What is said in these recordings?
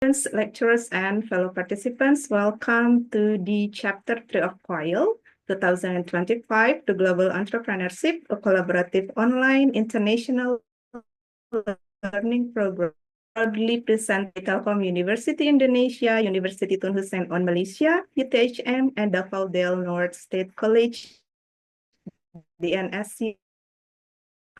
students, lecturers, and fellow participants, welcome to the Chapter 3 of COIL 2025, the Global Entrepreneurship, a collaborative online international learning program. Proudly present by Telkom University Indonesia, University Tun Hussein on Malaysia, UTHM, and Davao del Norte State College, DNSC,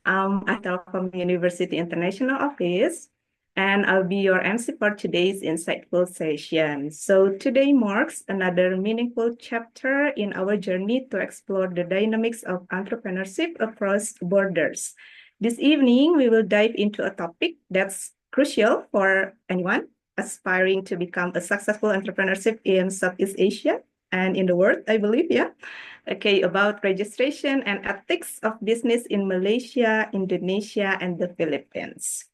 at Telkom University International Office, and I'll be your MC for today's insightful session. So today marks another meaningful chapter in our journey to explore the dynamics of entrepreneurship across borders. This evening, we will dive into a topic that's crucial for anyone aspiring to become a successful entrepreneurship in Southeast Asia and in the world, I believe, yeah. Okay, about registration and ethics of business in Malaysia, Indonesia, and the Philippines.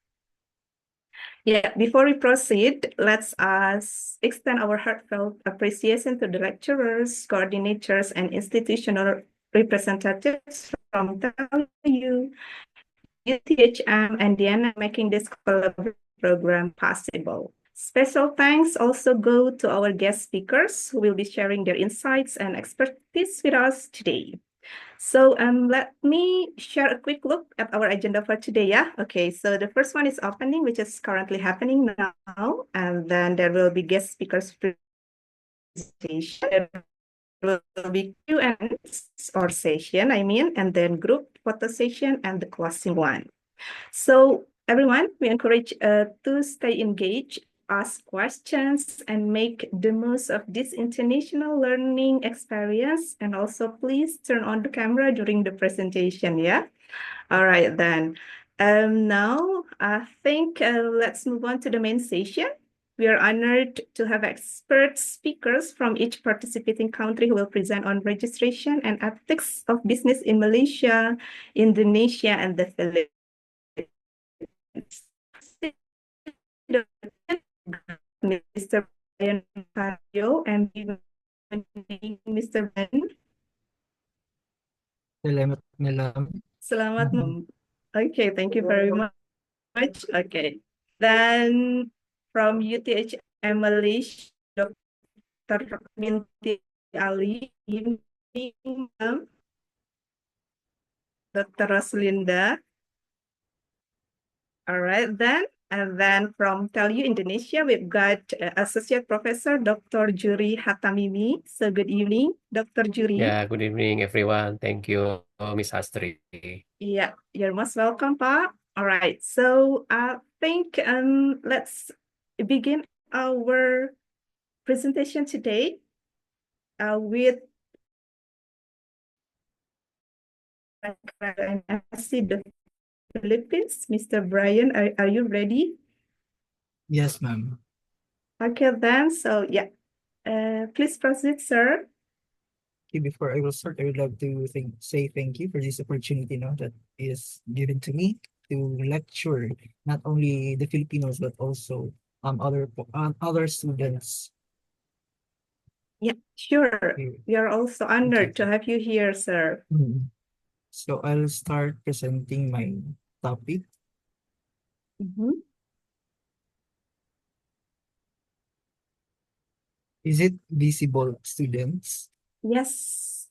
Yeah, before we proceed, let's extend our heartfelt appreciation to the lecturers, coordinators, and institutional representatives from TELU, UTHM, and DNS making this collaborative program possible. Special thanks also go to our guest speakers who will be sharing their insights and expertise with us today. So let me share a quick look at our agenda for today, yeah? Okay, so the first one is opening, which is currently happening now, and then there will be guest speakers presentation. There will be Q&A or session, and then group photo session and the closing one. So everyone, we encourage to stay engaged, ask questions, and make the most of this international learning experience. And also please turn on the camera during the presentation, yeah? All right, then. Now, I think let's move on to the main session. We are honored to have expert speakers from each participating country who will present on registration and ethics of business in Malaysia, Indonesia, and the Philippines. Mr. Bryan Macarayo and Mr. Ben. Selamat malam. Selamat malam. Okay, thank you very much. Okay, then from UTHM Malaysia, Dr. Minty Ali, Dr. Roslinda. All right, then. And then from TELU Indonesia, we've got Associate Professor Dr. Jurry Hatammimi. So good evening, Dr. Jurry. Yeah, good evening, everyone. Thank you, Miss Astrid. Yeah, you're most welcome, Pa. All right, so I think let's begin our presentation today with the Philippines. Mr. Bryan, are you ready? Yes, ma'am. Okay, then. So, yeah, please proceed, sir. Okay, before I will start, I would like to say thank you for this opportunity that is given to me to lecture not only the Filipinos but also other students. Yeah, sure. We are also honored to have you here, sir. So I'll start presenting my topic. Is it visible, students? Yes,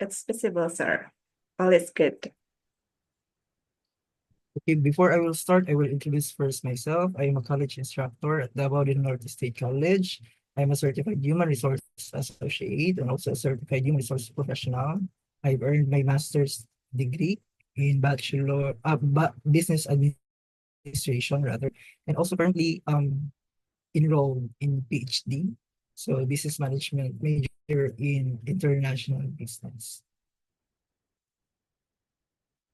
it's visible, sir. All is good. Okay, before I will start, I will introduce first myself. I am a college instructor at Davao del Norte State College. I'm a certified human resource associate and also a certified human resource professional. I've earned my master's degree in business administration and also currently enrolled in PhD. So business management major in international business.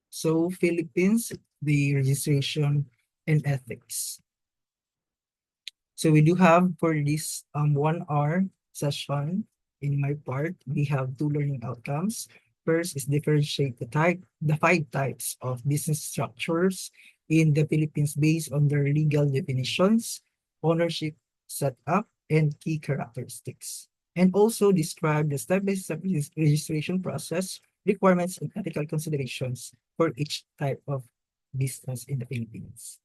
So Philippines, the registration and ethics. So we do have for this 1 hour session in my part, we have 2 learning outcomes. First is differentiate the 5 types of business structures in the Philippines based on their legal definitions, ownership setup, and key characteristics. And also describe the step-by-step registration process, requirements, and ethical considerations for each type of business in the Philippines.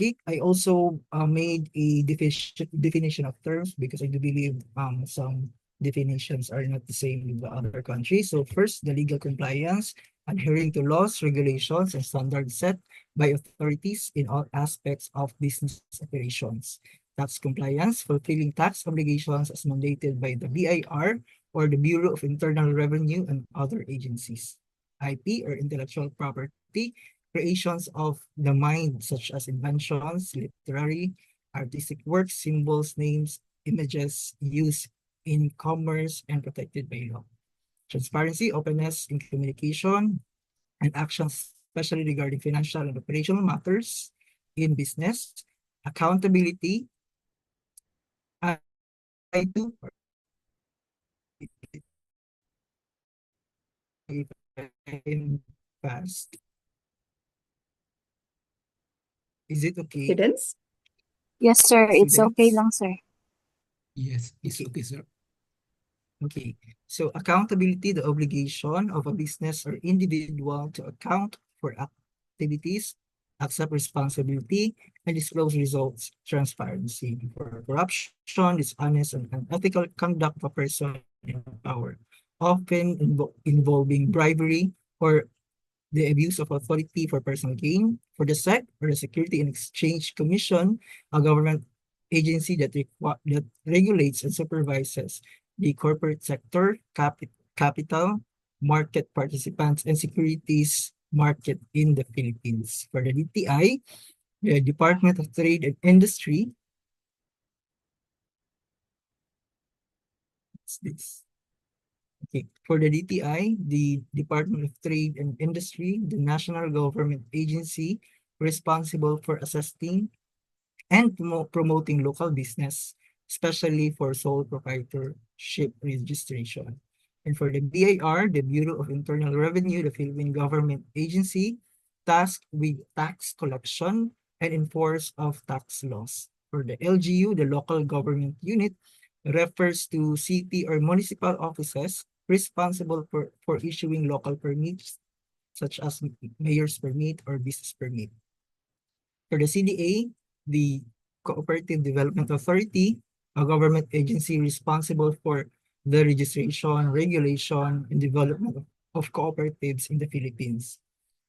Okay, I also made a definition of terms because I do believe some definitions are not the same with the other countries. So first, the legal compliance, adhering to laws, regulations, and standards set by authorities in all aspects of business operations. Tax compliance, fulfilling tax obligations as mandated by the BIR or the Bureau of Internal Revenue and other agencies. IP or intellectual property, creations of the mind such as inventions, literary, artistic works, symbols, names, images used in commerce and protected by law. Transparency, openness in communication and actions, especially regarding financial and operational matters in business. Accountability, I do, if I'm fast. Is it okay, Students? Yes, sir. It's okay students? lang, sir. Yes, it's Okay. okay, sir. Okay, so accountability, the obligation of a business or individual to account for activities, accept responsibility, and disclose results. Transparency for corruption, dishonest, and unethical conduct of a person in power, often involving bribery or the abuse of authority for personal gain. For the SEC, or the Security and Exchange Commission, a government agency that regulates and supervises the corporate sector, capital, market participants, and securities market in the Philippines. For the DTI, the Department of Trade and Industry, what's this? Okay. For the DTI, the Department of Trade and Industry, the national government agency responsible for assessing and promoting local business, especially for sole proprietorship registration. And for the BIR, the Bureau of Internal Revenue, the Philippine government agency, tasked with tax collection and enforce of tax laws. For the LGU, the local government unit, refers to city or municipal offices responsible for issuing local permits, such as mayor's permit or business permit. For the CDA, the Cooperative Development Authority, a government agency responsible for the registration, regulation, and development of cooperatives in the Philippines.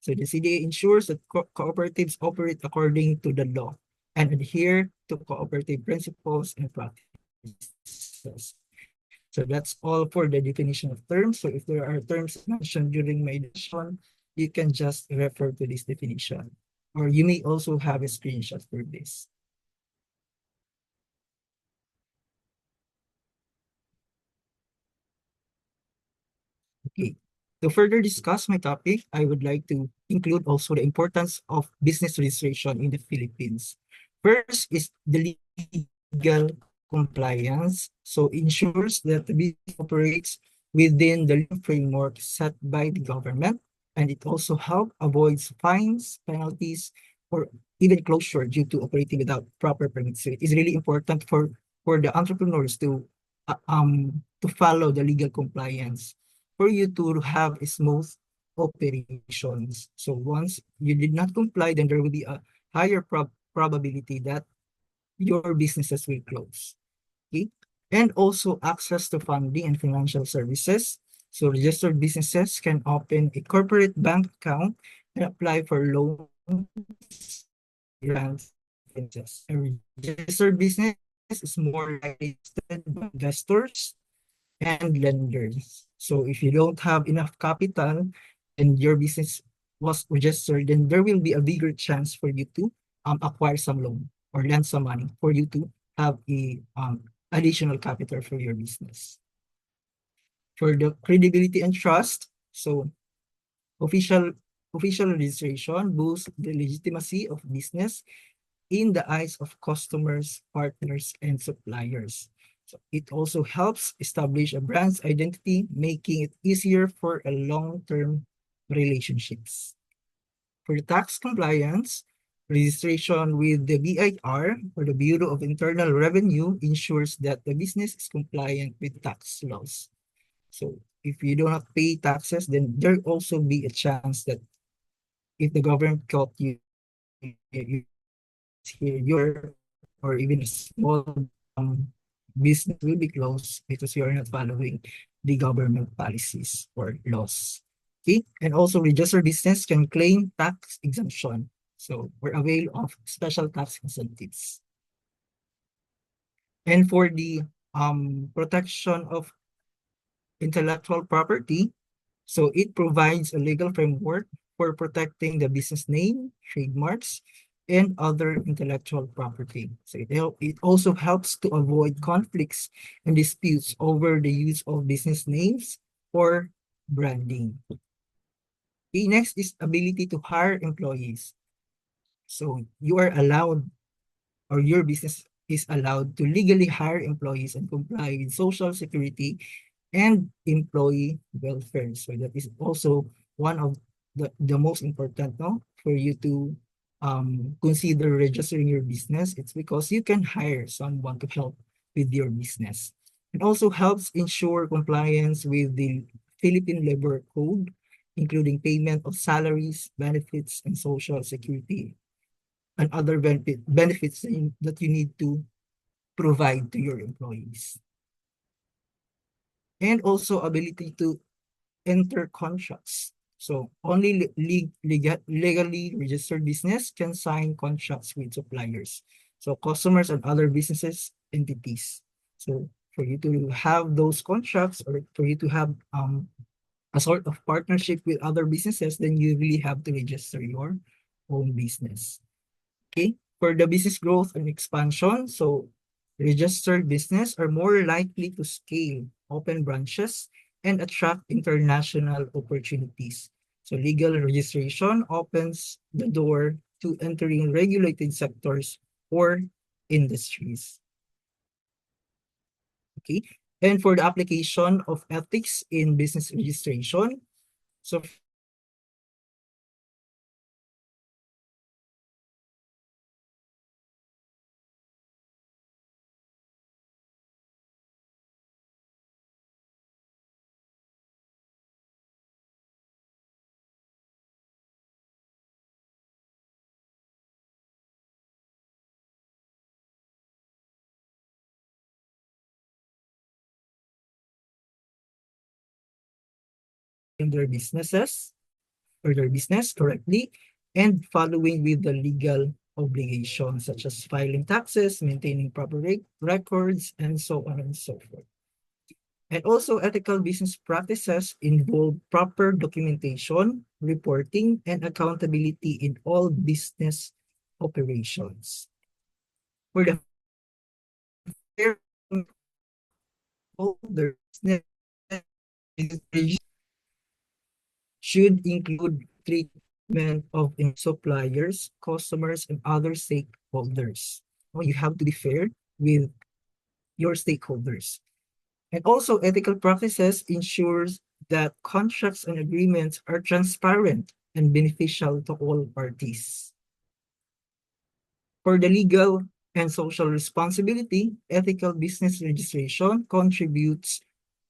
So the CDA ensures that cooperatives operate according to the law and adhere to cooperative principles and practices. So that's all for the definition of terms. So if there are terms mentioned during my discussion, you can just refer to this definition. Or you may also have a screenshot for this. Okay. To further discuss my topic, I would like to include also the importance of business registration in the Philippines. First is the legal compliance. So ensures that the business operates within the legal framework set by the government, and it also helps avoids fines, penalties, or even closure due to operating without proper permits. So it is really important for the entrepreneurs to follow the legal compliance for you to have a smooth operations. So once you did not comply, then there will be a higher probability that your businesses will close. Okay? And also access to funding and financial services. So registered businesses can open a corporate bank account and apply for loans, grants, finances. A registered business is more likely listed by investors and lenders. So if you don't have enough capital and your business was registered, then there will be a bigger chance for you to acquire some loan or lend some money for you to have a additional capital for your business. For the credibility and trust, so official registration boosts the legitimacy of business in the eyes of customers, partners, and suppliers. So it also helps establish a brand's identity, making it easier for a long-term relationships. For tax compliance, registration with the BIR or the Bureau of Internal Revenue ensures that the business is compliant with tax laws. So if you do not pay taxes, then there will also be a chance that if the government caught you, here, your or even a small business will be closed because you are not following the government policies or laws. Okay, and also registered business can claim tax exemption. So we're avail of special tax incentives. And for the protection of intellectual property, so it provides a legal framework for protecting the business name, trademarks, and other intellectual property. So it also helps to avoid conflicts and disputes over the use of business names or branding. Okay, next is ability to hire employees. So you are allowed, or your business is allowed to legally hire employees and comply with social security and employee welfare. So that is also one of the most important, no, for you to consider registering your business. It's because you can hire someone to help with your business. It also helps ensure compliance with the Philippine Labor Code, including payment of salaries, benefits, and social security, and other benefits that you need to provide to your employees. And also ability to enter contracts. So only legally registered business can sign contracts with suppliers. So customers and other businesses entities. So for you to have those contracts, or for you to have a sort of partnership with other businesses, then you really have to register your own business. Okay, for the business growth and expansion, so registered business are more likely to scale, open branches, and attract international opportunities. So legal registration opens the door to entering regulated sectors or industries. Okay, and for the application of ethics in business registration, so in their businesses or their business correctly, and following with the legal obligations such as filing taxes, maintaining proper records, and so on and so forth. And also ethical business practices involve proper documentation, reporting, and accountability in all business operations. For the fair holder, business should include treatment of suppliers, customers, and other stakeholders. You have to be fair with your stakeholders. And also ethical practices ensures that contracts and agreements are transparent and beneficial to all parties. For the legal and social responsibility, ethical business registration contributes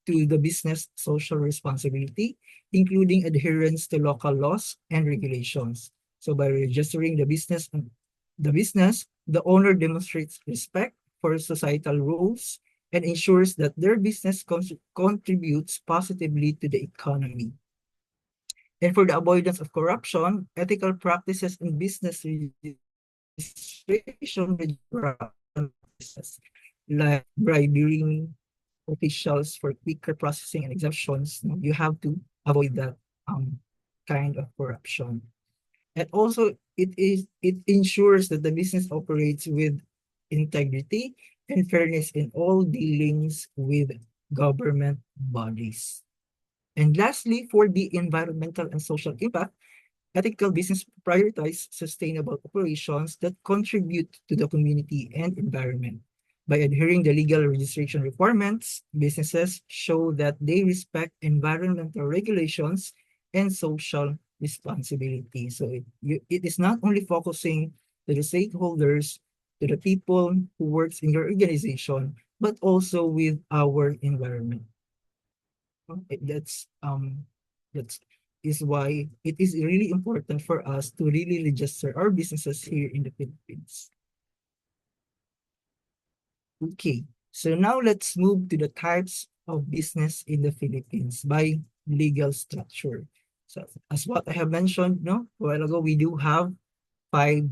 to the business social responsibility, including adherence to local laws and regulations. So by registering the business, the owner demonstrates respect for societal rules and ensures that their business contributes positively to the economy. And for the avoidance of corruption, ethical practices in business registration practices like bribing officials for quicker processing and exemptions. You have to avoid that kind of corruption. And also it ensures that the business operates with integrity and fairness in all dealings with government bodies. And lastly, for the environmental and social impact, ethical business prioritize sustainable operations that contribute to the community and environment. By adhering the legal registration requirements, businesses show that they respect environmental regulations and social responsibility. So it is not only focusing to the stakeholders, to the people who works in your organization, but also with our environment. That's is why it is really important for us to really register our businesses here in the Philippines. Okay, so now let's move to the types of business in the Philippines by legal structure. So as what I have mentioned a while ago, we do have 5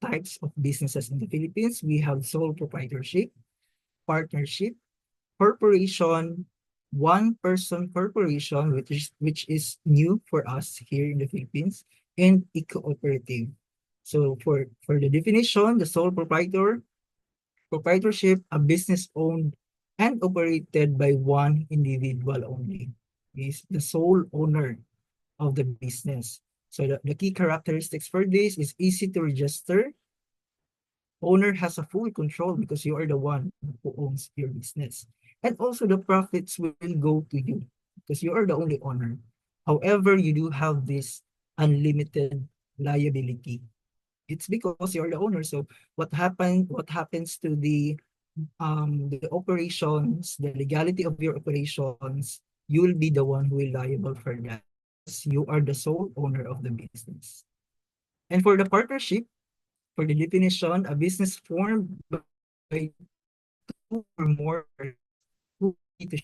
types of businesses in the Philippines. We have sole proprietorship, partnership, corporation, one-person corporation, which is new for us here in the Philippines, and a cooperative. So for the definition, the sole proprietorship, a business owned and operated by one individual only, is the sole owner of the business. So the key characteristics for this is easy to register. Owner has a full control because you are the one who owns your business. And also the profits will go to you because you are the only owner. However, you do have this unlimited liability. It's because you're the owner. So what happens to the operations, the legality of your operations, you will be the one who will liable for that. You are the sole owner of the business. And for the partnership, for the definition, a business formed by 2 or more who need to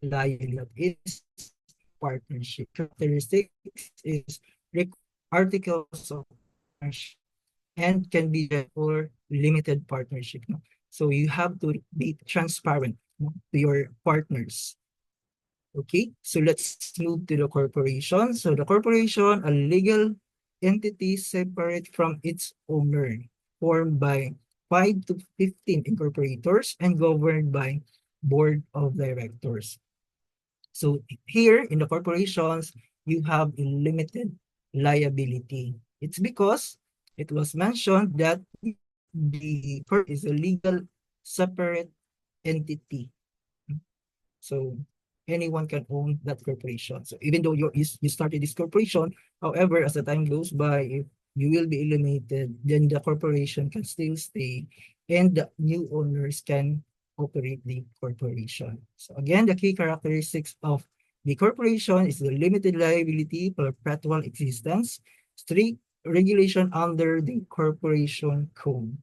liability is partnership. Characteristics is articles of partnership and can be for limited partnership. So you have to be transparent to your partners. Okay, so let's move to the corporation. So the corporation, a legal entity separate from its owner, formed by 5 to 15 incorporators and governed by board of directors. So here in the corporations, you have a limited liability. It's because it was mentioned that the corp is a legal separate entity. So anyone can own that corporation. So even though you started this corporation, however, as the time goes by, if you will be eliminated, then the corporation can still stay and the new owners can operate the corporation. So again, the key characteristics of the corporation is the limited liability, perpetual existence, strict regulation under the corporation code.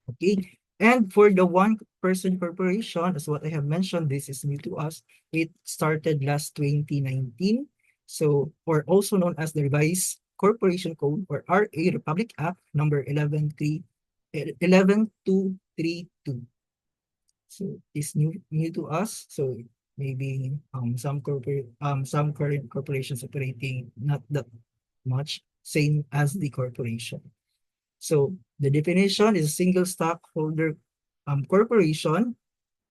Okay, and for the one-person corporation, as what I have mentioned, this is new to us. It started last 2019, so or also known as the Revised Corporation Code or RA Republic Act number 11232. So it's new to us. So maybe some current corporations operating not that much, same as the corporation. So the definition is a single stockholder corporation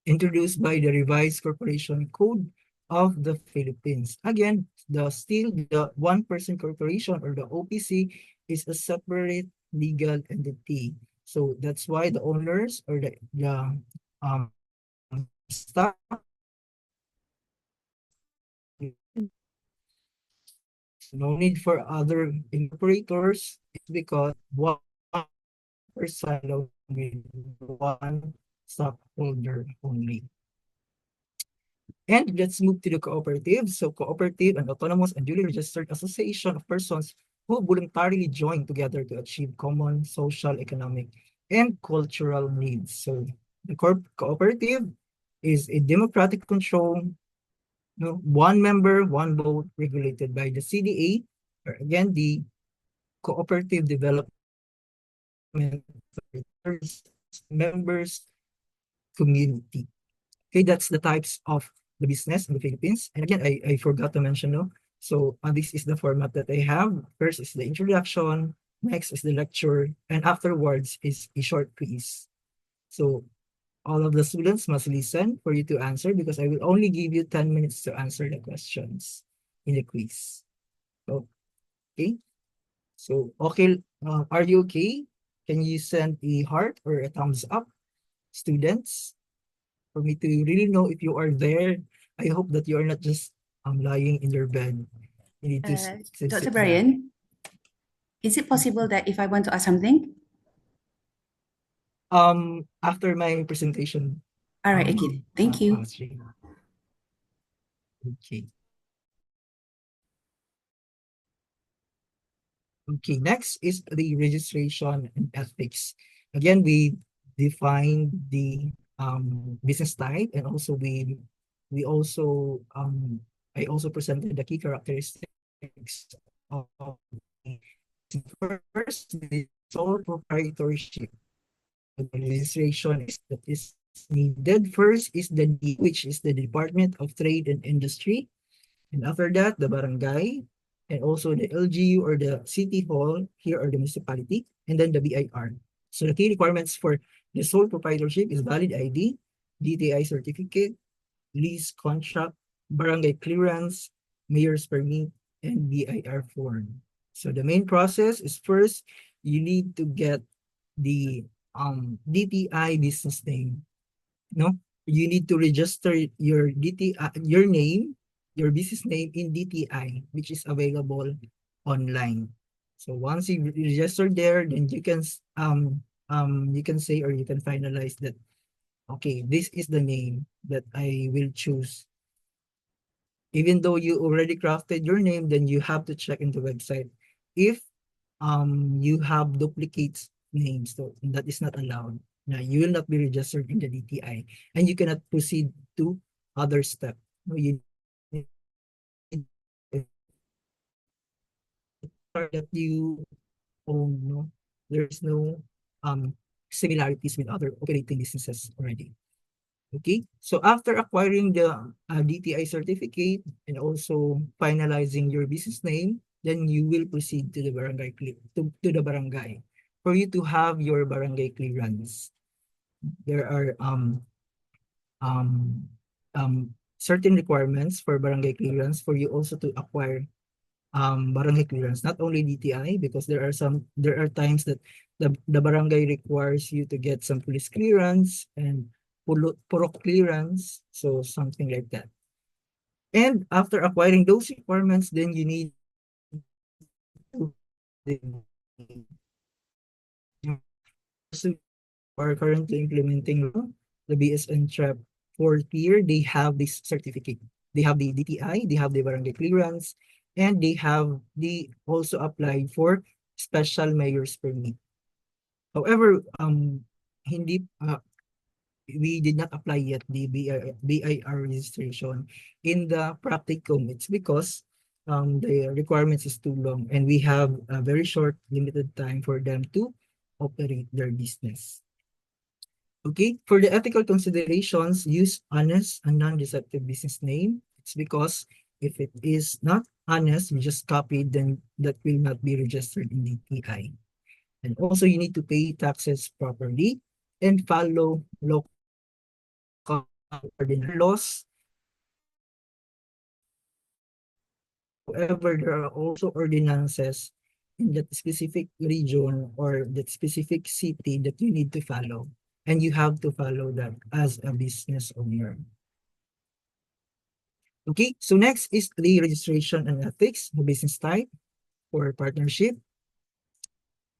introduced by the Revised Corporation Code of the Philippines. Again, the one-person corporation or the OPC is a separate legal entity. So that's why the owners or the stock no need for other incorporators. It's because one person with one stockholder only. And let's move to the cooperative. So cooperative, an autonomous and duly registered association of persons who voluntarily join together to achieve common social, economic, and cultural needs. So the cooperative is a democratic control, one member, one vote, regulated by the CDA, or again, the Cooperative Development Members Community. Okay, that's the types of the business in the Philippines. And again, I forgot to mention, so this is the format that I have. First is the introduction, next is the lecture, and afterwards is a short quiz. So all of the students must listen for you to answer because I will only give you 10 minutes to answer the questions in the quiz. Okay, so okay, are you okay? Can you send a heart or a thumbs up, students? For me to really know if you are there. I hope that you are not just lying in your bed. You need to Dr. Bryan, is it possible that if I want to ask something? After my presentation. All right, okay. Thank you. Okay. Okay, next is the registration and ethics. again, we define the business type, and also we also I also presented the key characteristics of the first, the sole proprietorship. The registration that is needed first is the D, which is the Department of Trade and Industry. And after that, the barangay, and also the LGU or the city hall, here or the municipality, and then the BIR. So the key requirements for the sole proprietorship is valid ID, DTI certificate, lease contract, barangay clearance, mayor's permit, and BIR form. So the main process is first, you need to get the DTI business name. No, you need to register your DTI, your name, your business name in DTI, which is available online. So once you register there, then you can say, or you can finalize that, okay, this is the name that I will choose. Even though you already crafted your name, then you have to check in the website if you have duplicates names, so that is not allowed. Now you will not be registered in the DTI, and you cannot proceed to other step. You need that you own. No, there is no similarities with other operating businesses already. Okay, so after acquiring the DTI certificate and also finalizing your business name, then you will proceed to the barangay to the barangay for you to have your barangay clearance. There are certain requirements for barangay clearance for you also to acquire barangay clearance, not only DTI, because there are times that the barangay requires you to get some police clearance and purok clearance, so something like that. And after acquiring those requirements, then you need to are currently implementing the BSN TREP 4th year. They have this certificate. They have the DTI, they have the barangay clearance, and they also applied for special mayor's permit. However, hindi we did not apply yet the BIR registration in the practicum. It's because the requirements is too long, and we have a very short limited time for them to operate their business. Okay, for the ethical considerations, use honest and non-deceptive business name. It's because if it is not honest, you just copy, then that will not be registered in DTI. And also you need to pay taxes properly and follow local laws. However, there are also ordinances in that specific region or that specific city that you need to follow. And you have to follow that as a business owner. Okay, so next is the registration and ethics, the business type for partnership.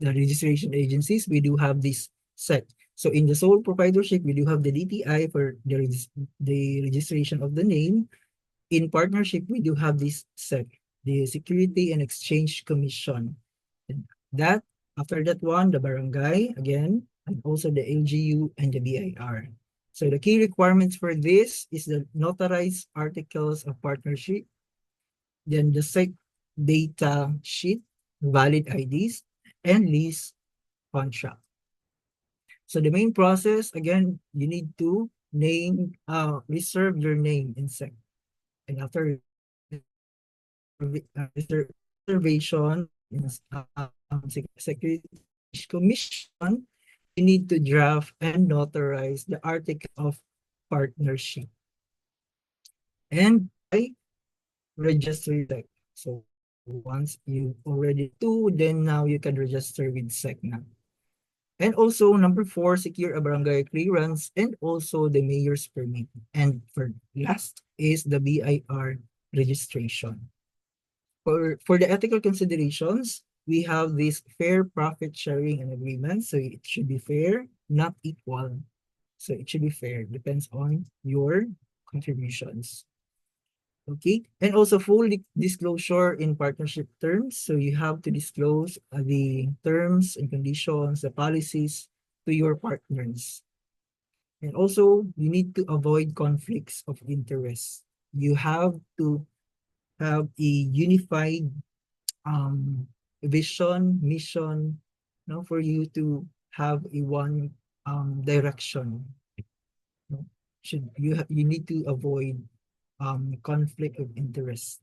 The registration agencies, we do have this set. So in the sole proprietorship, we do have the DTI for the registration of the name. In partnership, we do have this set, the Security and Exchange Commission. And that, after that one, the barangay again, and also the LGU and the BIR. So the key requirements for this is the notarized articles of partnership, then the SEC data sheet, valid IDs, and lease contract. So the main process, again, you need to reserve your name in SEC. And after reservation in Security Commission, you need to draft and notarize the article of partnership. And I register SEC. So once you already do, then now you can register with SEC now. And also number 4, secure a barangay clearance and also the mayor's permit. And for last is the BIR registration. For the ethical considerations, we have this fair profit sharing and agreement. So it should be fair, not equal. So it should be fair, depends on your contributions. Okay, and also full disclosure in partnership terms. So you have to disclose the terms and conditions, the policies to your partners. And also, you need to avoid conflicts of interest. You have to have a unified vision, mission, for you to have a one direction. You need to avoid conflict of interest.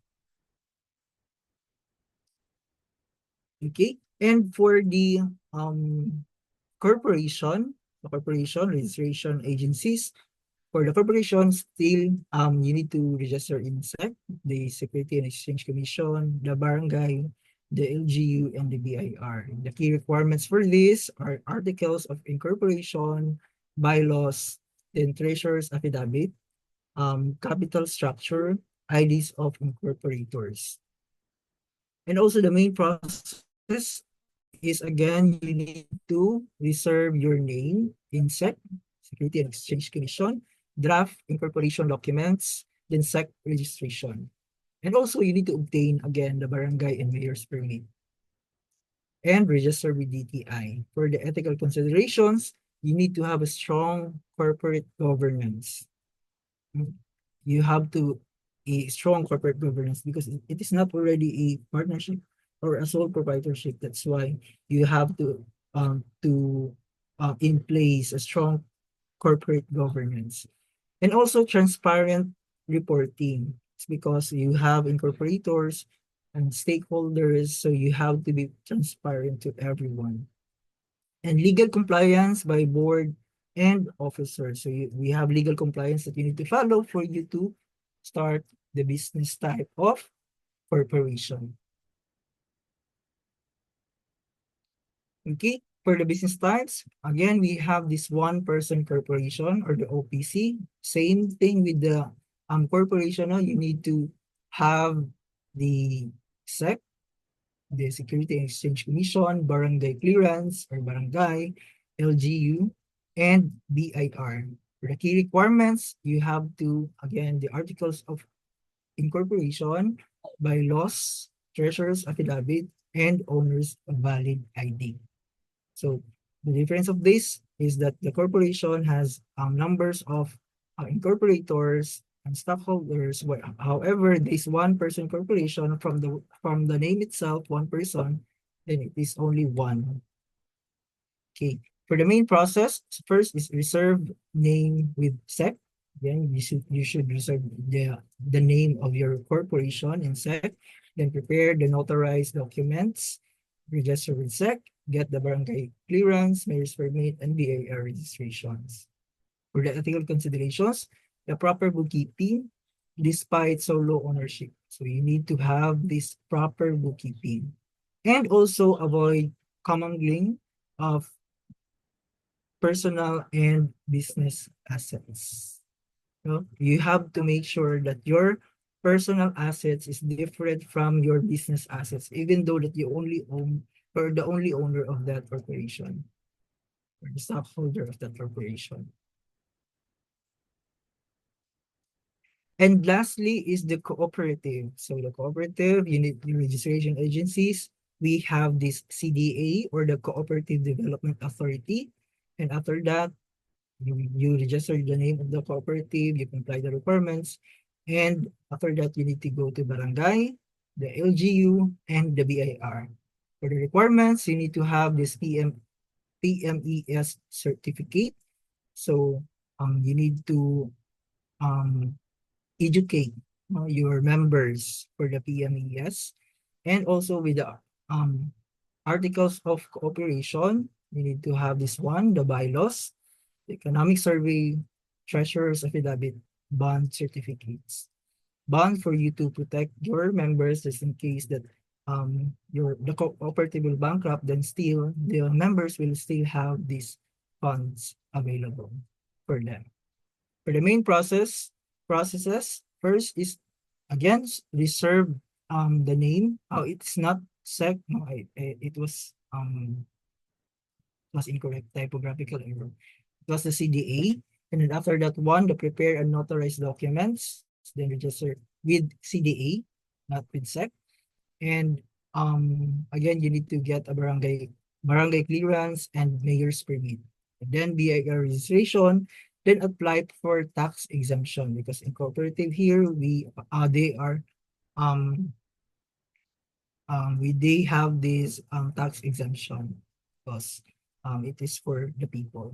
Okay, and for the corporation, registration agencies, for the corporation, still you need to register in SEC, the Security and Exchange Commission, the barangay, the LGU, and the BIR. The key requirements for this are articles of incorporation, bylaws, then treasurer's affidavit, capital structure, IDs of incorporators. And also the main process is, again, you need to reserve your name in SEC, Security and Exchange Commission, draft incorporation documents, then SEC registration. And also you need to obtain, again, the barangay and mayor's permit and register with DTI. For the ethical considerations, you need to have a strong corporate governance. You have to a strong corporate governance because it is not already a partnership or a sole proprietorship. That's why you have to in place a strong corporate governance. And also transparent reporting. It's because you have incorporators and stakeholders, so you have to be transparent to everyone. And legal compliance by board and officers. So we have legal compliance that you need to follow for you to start the business type of corporation. Okay, for the business types, again, we have this one-person corporation or the OPC. Same thing with the corporation. You need to have the SEC, the Security and Exchange Commission, barangay clearance or barangay, LGU, and BIR. For the key requirements, you have to, again, the articles of incorporation, bylaws, treasurer's affidavit, and owner's valid ID. So the difference of this is that the corporation has numbers of incorporators and stockholders. However, this one-person corporation, from the name itself, one person, then it is only one. Okay. For the main process, first is reserve name with SEC. Then you should reserve the name of your corporation in SEC. Then prepare the notarized documents, register with SEC, get the barangay clearance, mayor's permit, and BIR registrations. For the ethical considerations, the proper bookkeeping despite solo ownership. So you need to have this proper bookkeeping. And also avoid commingling of personal and business assets. You have to make sure that your personal assets is different from your business assets, even though that you only own or the only owner of that corporation or the stockholder of that corporation. And lastly is the cooperative. So the cooperative, unit registration agencies, we have this CDA or the Cooperative Development Authority. And after that, you register the name of the cooperative, you comply the requirements, and after that, you need to go to barangay, the LGU, and the BIR. For the requirements, you need to have this PMES certificate. So you need to educate your members for the PMES, and also with the articles of cooperation, you need to have this one, the bylaws, the economic survey, treasurer's affidavit, bond certificates. Bond for you to protect your members just in case that the cooperative will bankrupt, then still the members will still have these funds available for them. For the main processes, first is again reserve the name. It's not SEC. No, it was incorrect typographical error. It was the CDA, and then after that one, the prepare and notarize documents, then register with CDA, not with SEC. And again, you need to get a barangay clearance and mayor's permit. then BIR registration, then apply for tax exemption because in cooperative here they are they have this tax exemption because it is for the people.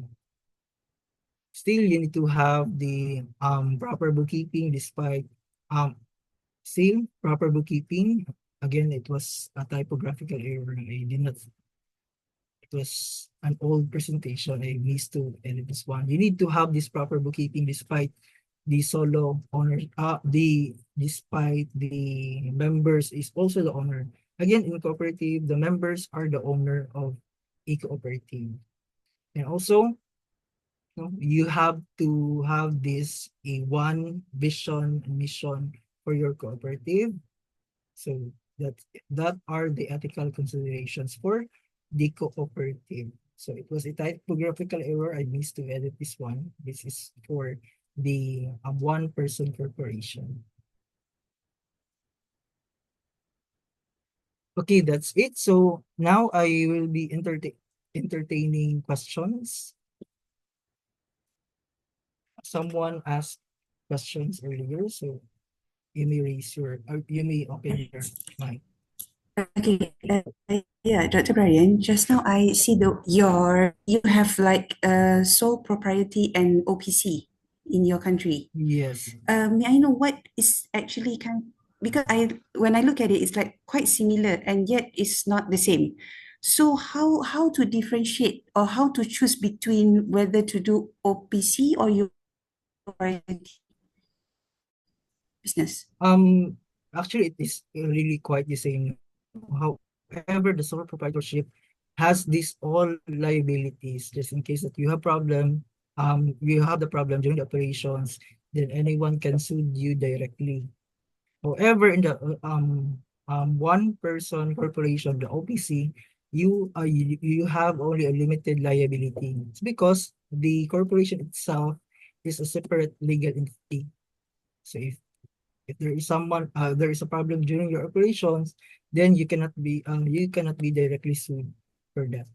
Still, you need to have the proper bookkeeping despite same proper bookkeeping. Again, it was a typographical error. I did not. It was an old presentation. I missed to edit this one. You need to have this proper bookkeeping despite the solo owner. Despite the members is also the owner. Again, in cooperative, the members are the owner of a cooperative, and also you have to have this a one vision and mission for your cooperative. So that are the ethical considerations for the cooperative. So it was a typographical error. I missed to edit this one. This is for the one person corporation. Okay, that's it. So now I will be entertaining questions. Someone asked questions earlier, so you may you may open your mic. Okay. Yeah, Dr. Bryan, just now I see you have like sole propriety and OPC in your country. Yes. May I know what is actually because when I look at it, it's like quite similar and yet it's not the same. So how to differentiate or how to choose between whether to do OPC or your business? Actually, it is really quite the same. However, the sole proprietorship has these all liabilities just in case that you have problem, you have the problem during the operations, then anyone can sue you directly. However, in the one person corporation, the OPC, you have only a limited liability. It's because the corporation itself is a separate legal entity. So if there is there is a problem during your operations, then you cannot be directly sued for that.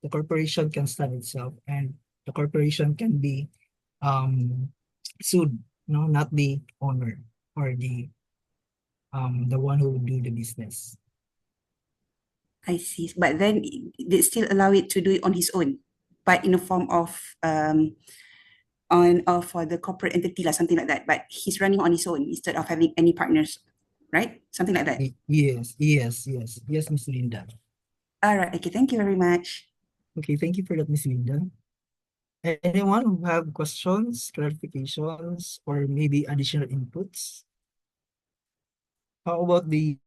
The corporation can stand itself, and the corporation can be sued, no, not the owner or the one who do the business. I see. But then they still allow it to do it on his own, but in a form of for the corporate entity or something like that. But he's running on his own instead of having any partners, right? Something like that. Yes, Miss Linda. All right. Okay. Thank you very much. Okay, thank you for that, Miss Linda. Anyone who have questions, clarifications, or maybe additional inputs? How about the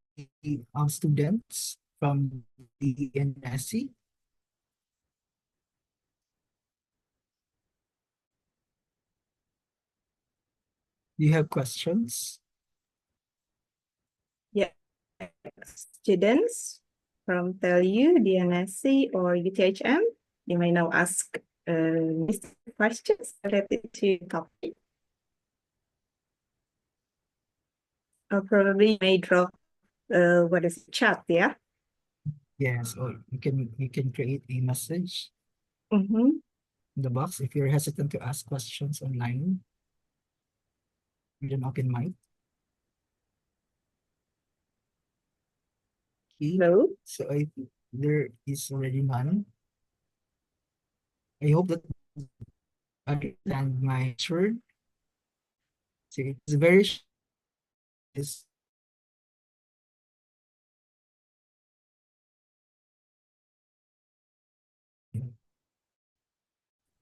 students from the DNSC? Do you have questions? Yeah, students from TELU, DNSC, or UTHM, you may now ask questions related to the topic. Or probably you may drop what is chat, yeah? Yes, or you can create a message Mm-hmm. in the box if you're hesitant to ask questions online with an open mic. Okay. Hello? So I think there is already none. I hope that I understand my word. So it's very is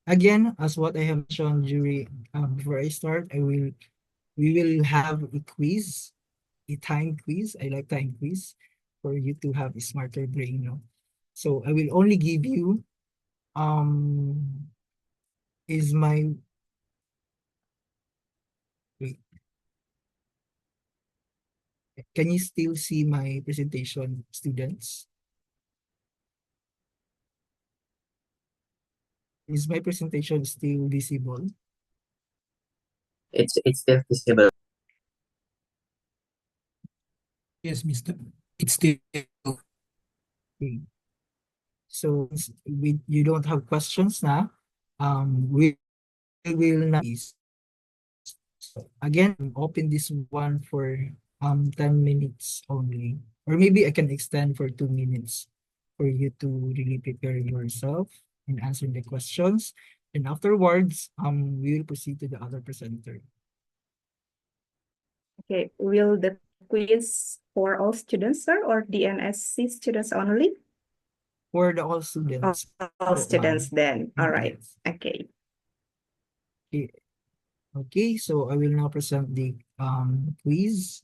again, as what I have mentioned during before I start, we will have a quiz, a time quiz. I like time quiz for you to have a smarter brain, no? So I will only give you is my wait. Can you still see my presentation, students? Is my presentation still visible? It's still visible. Yes, Mr. It's still okay. So you don't have questions now. We will not. So again, open this one for 10 minutes only, or maybe I can extend for 2 minutes for you to really prepare yourself and answer the questions. And afterwards, we will proceed to the other presenter. Okay, will the quiz for all students, sir, or DNSC students only? For the all students. All students then. All right. Yes. Okay. Okay, so I will now present the quiz.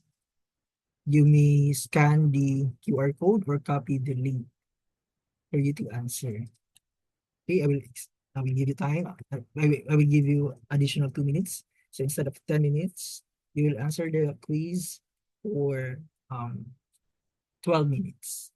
You may scan the QR code or copy the link for you to answer. Okay, I will give you time. I will give you additional 2 minutes. So instead of 10 minutes, you will answer the quiz for 12 minutes.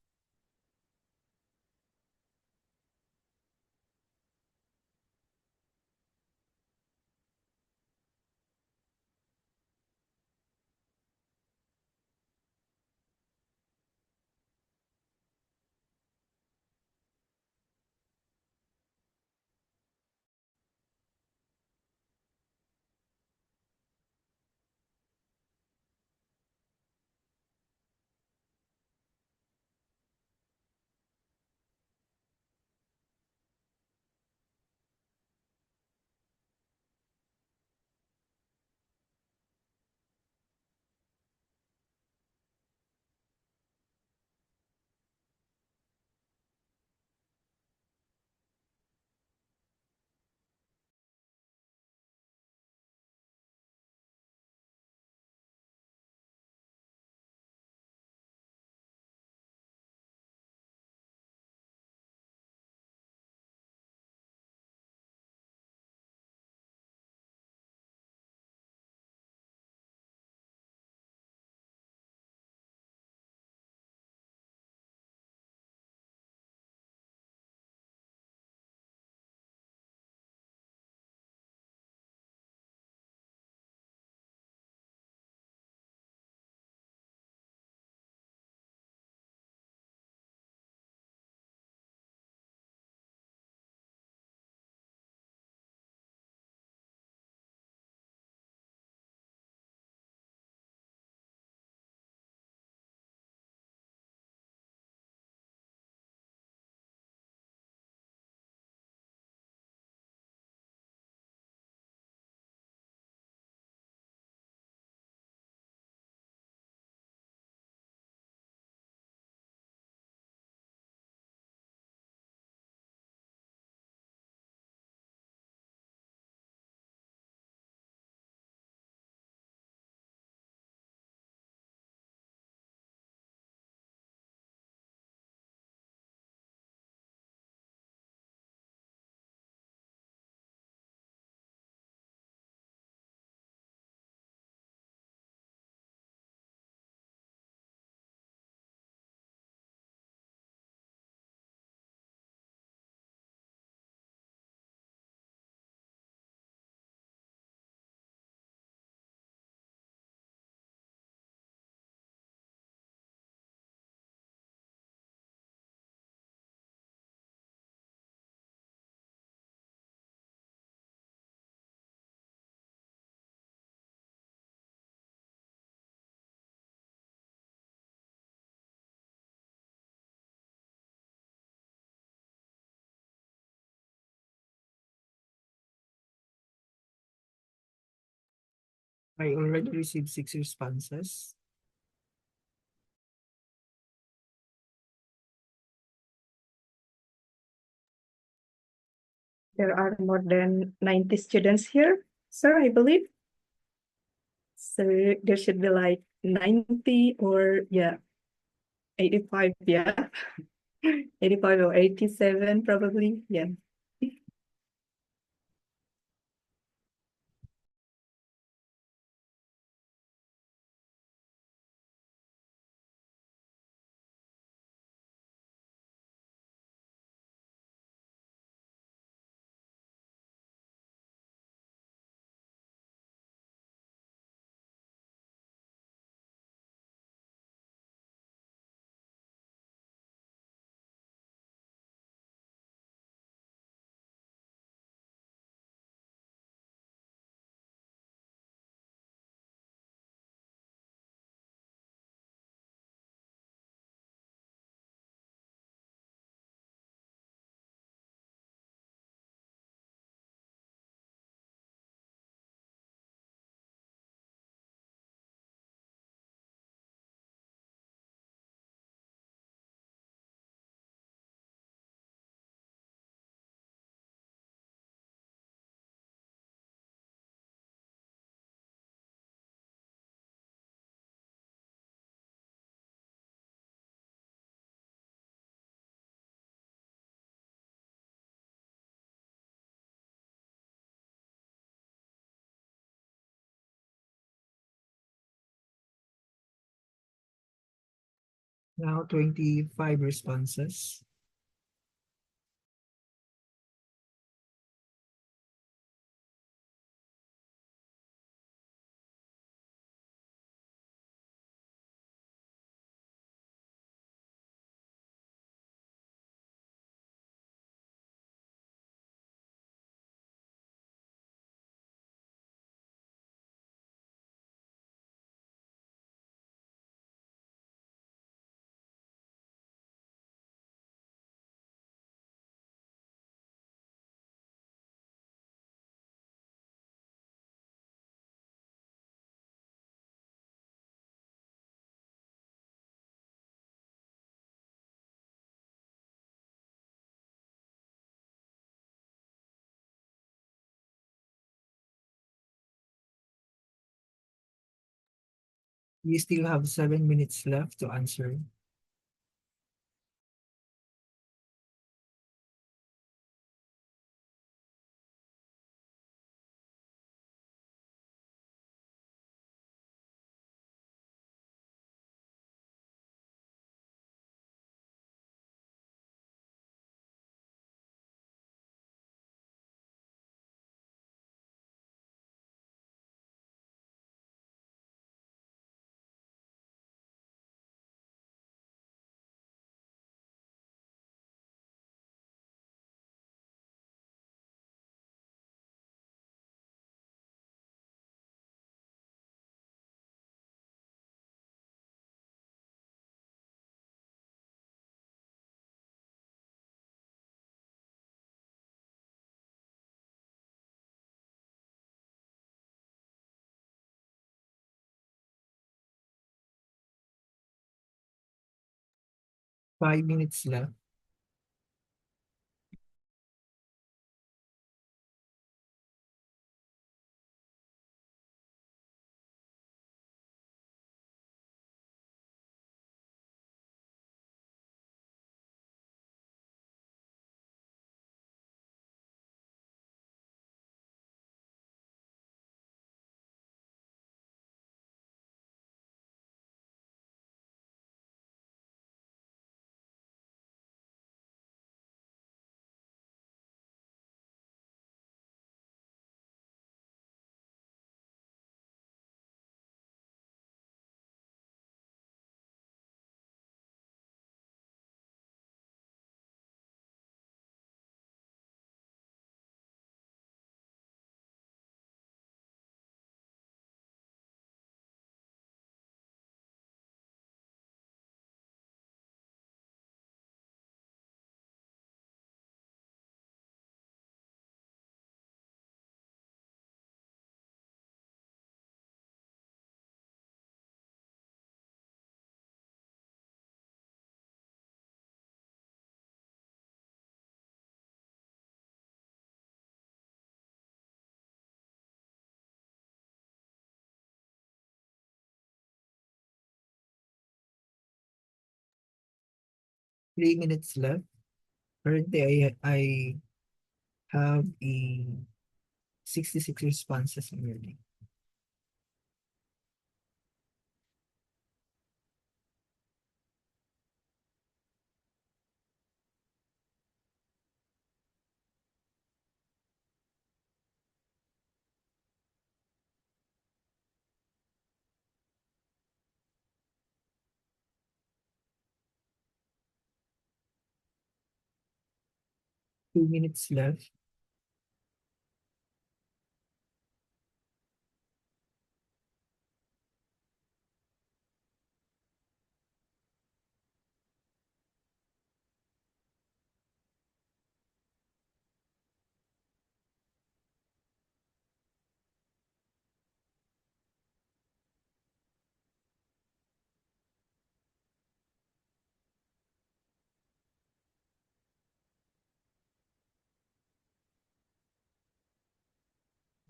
I already received 6 responses. There are more than 90 students here, sir, I believe. So there should be like 90 or 85, 85 or 87 probably, yeah. Now 25 responses. You still have 7 minutes left to answer. Five minutes left. Three minutes left. Currently, I have a 66 responses already. Two minutes left.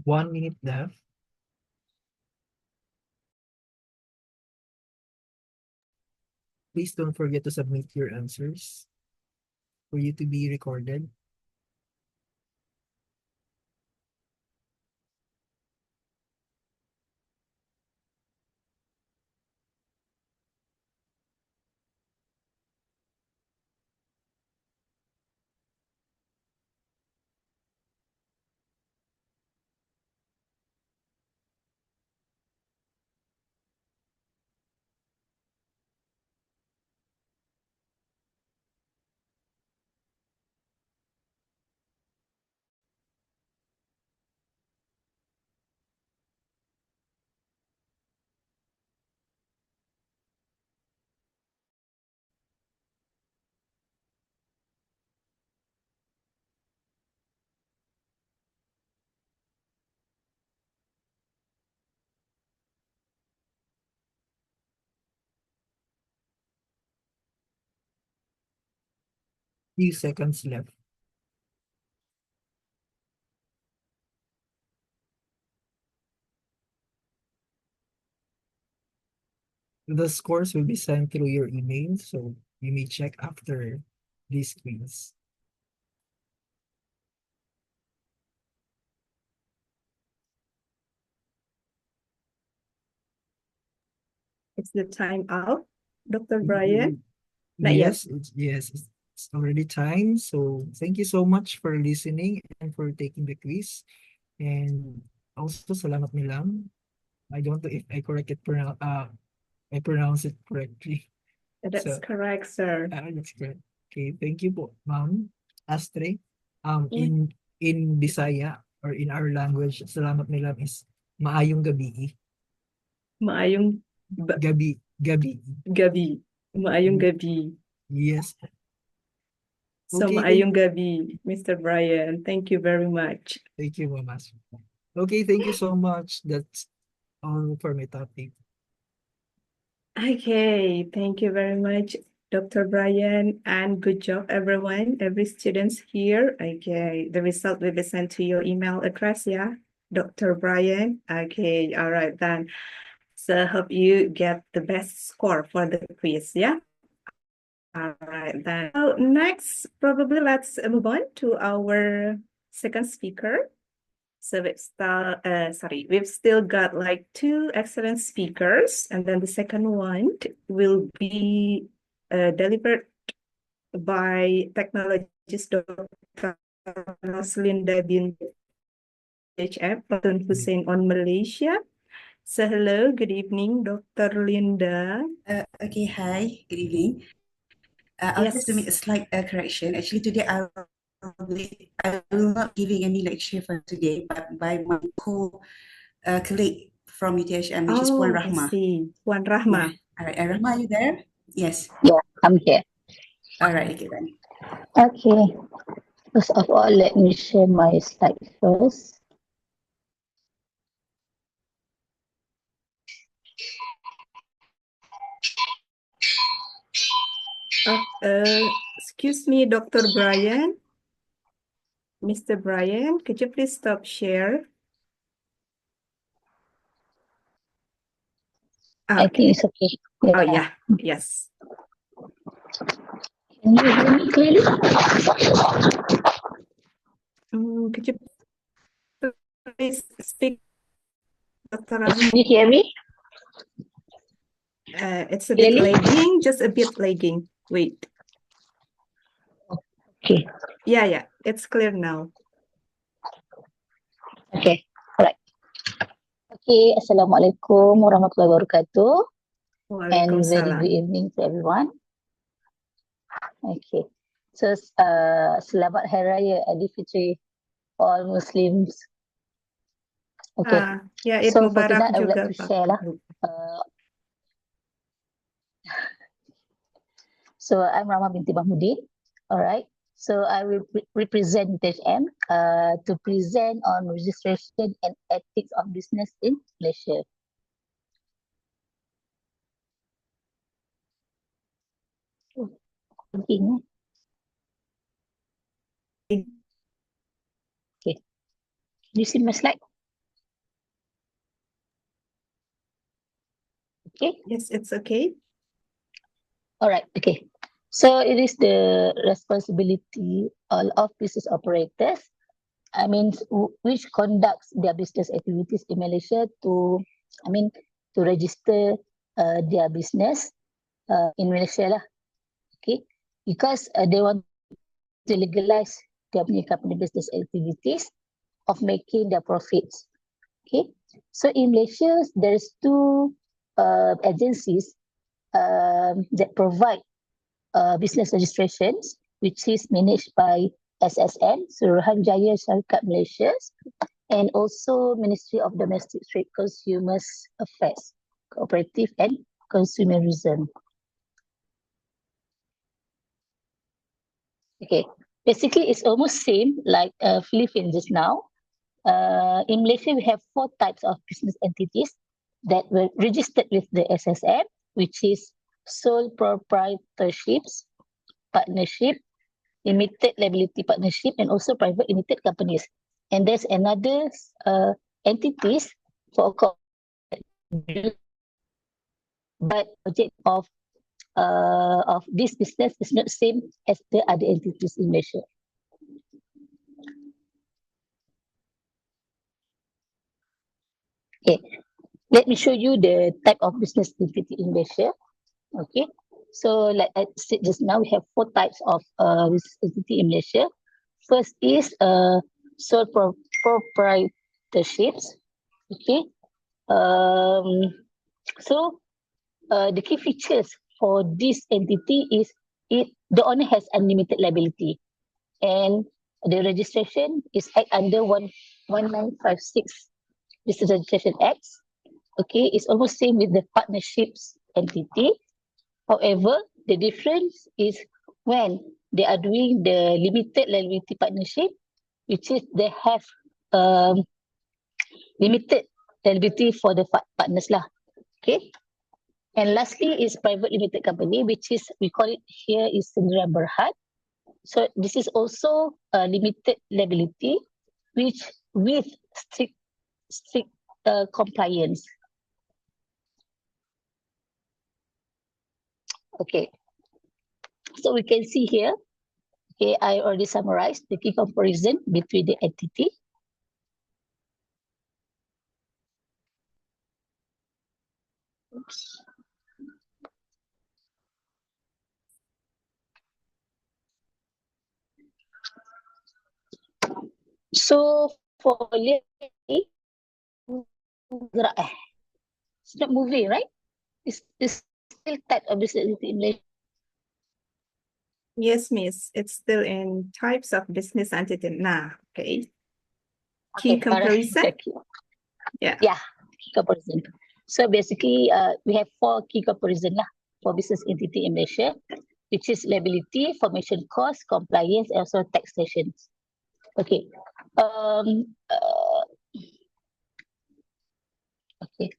One minute left. Please don't forget to submit your answers for you to be recorded. Few seconds left. The scores will be sent through your email, so you may check after this quiz. Is the time out, Dr. Bryan? Not yet. It's already time. So thank you so much for listening and for taking the quiz. And also, salamat nilang. I don't know if I I pronounce it correctly. That's So, correct, sir. that's correct. Okay, thank you po, Ma'am Astre. Yeah. In Bisaya or in our language, salamat nilang is maayong gabi. Maayong Gabi. gabi. Maayong gabi. Yes. So Okay, maayong gabi, Mr. Bryan. Thank you very much. Thank you, Ma'am Astre. Okay, thank you so much. That's all for my topic. Okay, thank you very much, Dr. Bryan, and good job, everyone, every students here. Okay, the result will be sent to your email address, yeah, Dr. Bryan. Okay, all right then. So hope you get the best score for the quiz, yeah. All right then. So next, probably let's move on to our second speaker. So we've still got like two excellent speakers, and then the second one will be delivered by technologist Dr. Linda bin UTHM Hussein on Malaysia. So hello, good evening, Dr. Linda. Okay, hi, good evening. I'll just make a slight correction. Actually, today I will not giving any lecture for today, but by my colleague from UTHM, which is Puan Rahmah. I see. Puan Rahmah. Yeah. All right, Rahmah, are you there? Yes. Yeah, I'm here. All right, okay then. Okay. First of all, let me share my slide first. Excuse me, Dr. Bryan. Mr. Bryan, could you please stop share? I think it's okay. Oh, yeah. Yes. Can you hear me clearly? Could you please speak, Dr. Can you hear me? It's a bit lagging, just a bit lagging. Wait. Okay. Yeah, it's clear now. Okay, all right. Okay, Assalamualaikum warahmatullahi wabarakatuh. And very good evening to everyone. Okay, so Selamat Hari Raya Aidilfitri all Muslims. Okay, so for tonight I would like to share lah. So I'm Rahmah binti Mahmudin. All right. So I will represent UTHM to present on registration and ethics of business in Malaysia. Okay. Do you see my slide? Okay. Yes, it's okay. All right. Okay. So it is the responsibility of business operators, which conducts their business activities in Malaysia to register their business in Malaysia lah. Okay, because they want to legalize their company business activities of making their profits. Okay, so in Malaysia there's two agencies that provide business registrations, which is managed by SSM, Suruhanjaya Syarikat Malaysia, and also Ministry of Domestic Trade, Consumers Affairs, Cooperative and Consumerism. Okay, basically it's almost same like Philippines just now. In Malaysia, we have 4 types of business entities that were registered with the SSM, which is sole proprietorships, partnership, limited liability partnership, and also private limited companies. And there's another entities for but object of this business is not same as the other entities in Malaysia. Okay, let me show you the type of business entity in Malaysia. Okay, so like I said just now, we have 4 types of business entity in Malaysia. First is sole proprietorships. Okay, so the key features for this entity is the owner has unlimited liability, and the registration is act under 1956 Business Registration Act. Okay, it's almost same with the partnerships entity. However, the difference is when they are doing the limited liability partnership, which is they have limited liability for the partners lah. Okay. And lastly is private limited company, which is, we call it here is Sendirian Berhad. So this is also a limited liability, which with strict compliance. Okay. So we can see here, okay, I already summarized the key comparison between the entity. Oops. So for it's not moving, right? It's still type of business entity in Malaysia. Yes, Miss. It's still in types of business entity now. Okay. Key Okay, alright, comparison. thank you. Yeah. Yeah, key comparison. So basically, we have 4 key comparison lah for business entity in Malaysia, which is liability, formation cost, compliance, and also taxation. Okay. Okay.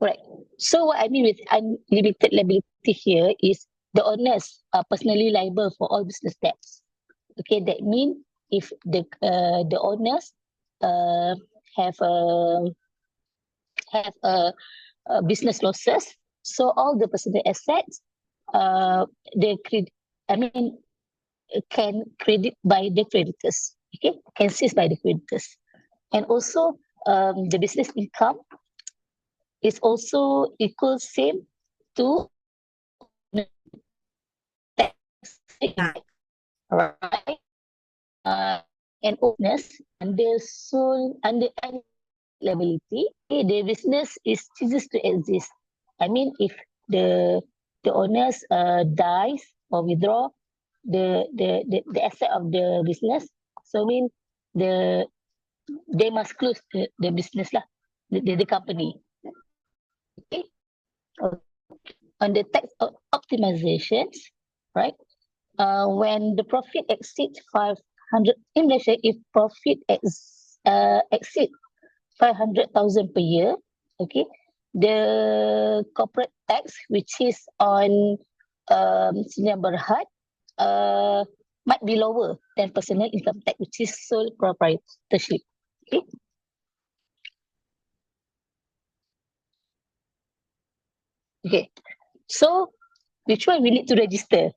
Right. So what I mean with unlimited liability here is the owners are personally liable for all business debts. Okay, that means if the owners have business losses, so all the personal assets can credit by the creditors. Okay, can seize by the creditors, and also the business income is also equal same to tax, right? And owners under liability, the business is ceases to exist. I mean, if the owners dies or withdraw the asset of the business, so I mean they must close the business lah, the company. Okay. On the tax optimizations, right? When the profit exceeds 500 in Malaysia, if profit exceeds 500,000 per year, okay, the corporate tax, which is on Sdn Bhd, might be lower than personal income tax, which is sole proprietorship. Okay. Okay. So which one we need to register?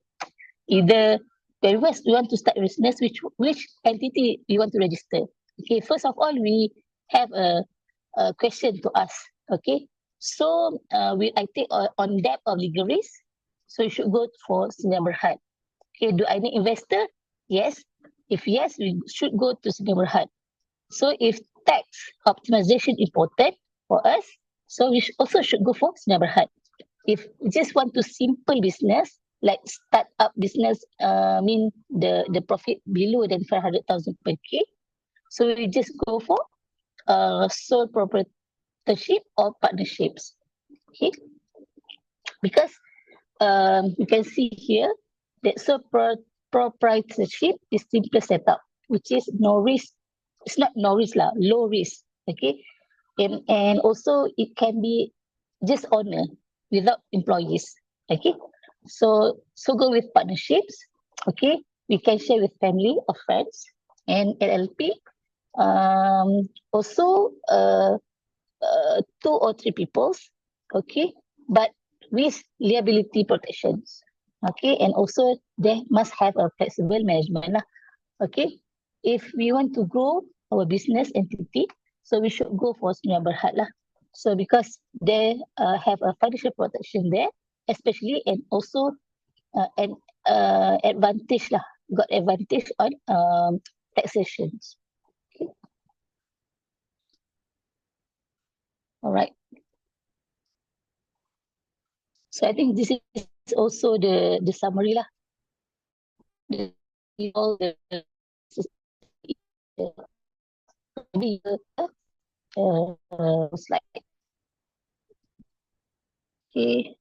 Either when we want to start business, which entity we want to register? Okay, first of all, we have a question to ask. Okay, so I take on debt of legal risk, so you should go for Sdn Bhd. Okay, do I need investor? Yes. If yes, we should go to Sdn Bhd. So if tax optimization important for us, so we also should go for Sdn Bhd. If you just want to simple business, like start up business, mean the profit below than 500,000 per K, so we just go for sole proprietorship or partnerships. Okay, because you can see here that sole proprietorship is simple setup, which is no risk. It's not no risk lah, low risk. Okay, and also it can be just owner without employees. Okay, So go with partnerships. Okay, we can share with family or friends, and LLP. Also, 2 or 3 peoples. Okay, but with liability protections. Okay, and also they must have a flexible management lah. Okay, if we want to grow our business entity, so we should go for Sdn Berhad lah. So because they have a financial protection there, especially, and also an advantage lah. Got advantage on taxations. Okay. All right. So I think this is also the summary lah. All the slide. Okay.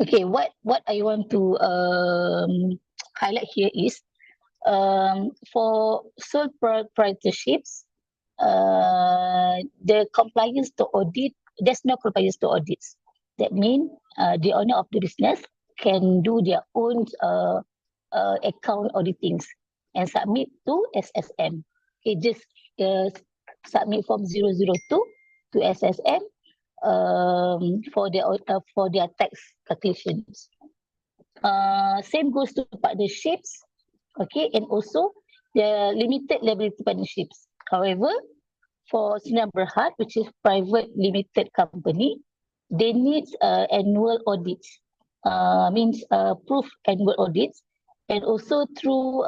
Okay, what I want to highlight here is for sole proprietorships, the compliance to audit, there's no compliance to audits. That means the owner of the business can do their own account auditings and submit to SSM. Okay, just submit form 002 to SSM for their tax calculations. Same goes to partnerships, okay, and also the limited liability partnerships. However, for Sdn Berhad, which is private limited company, they need annual audits. Means proof annual audits, and also through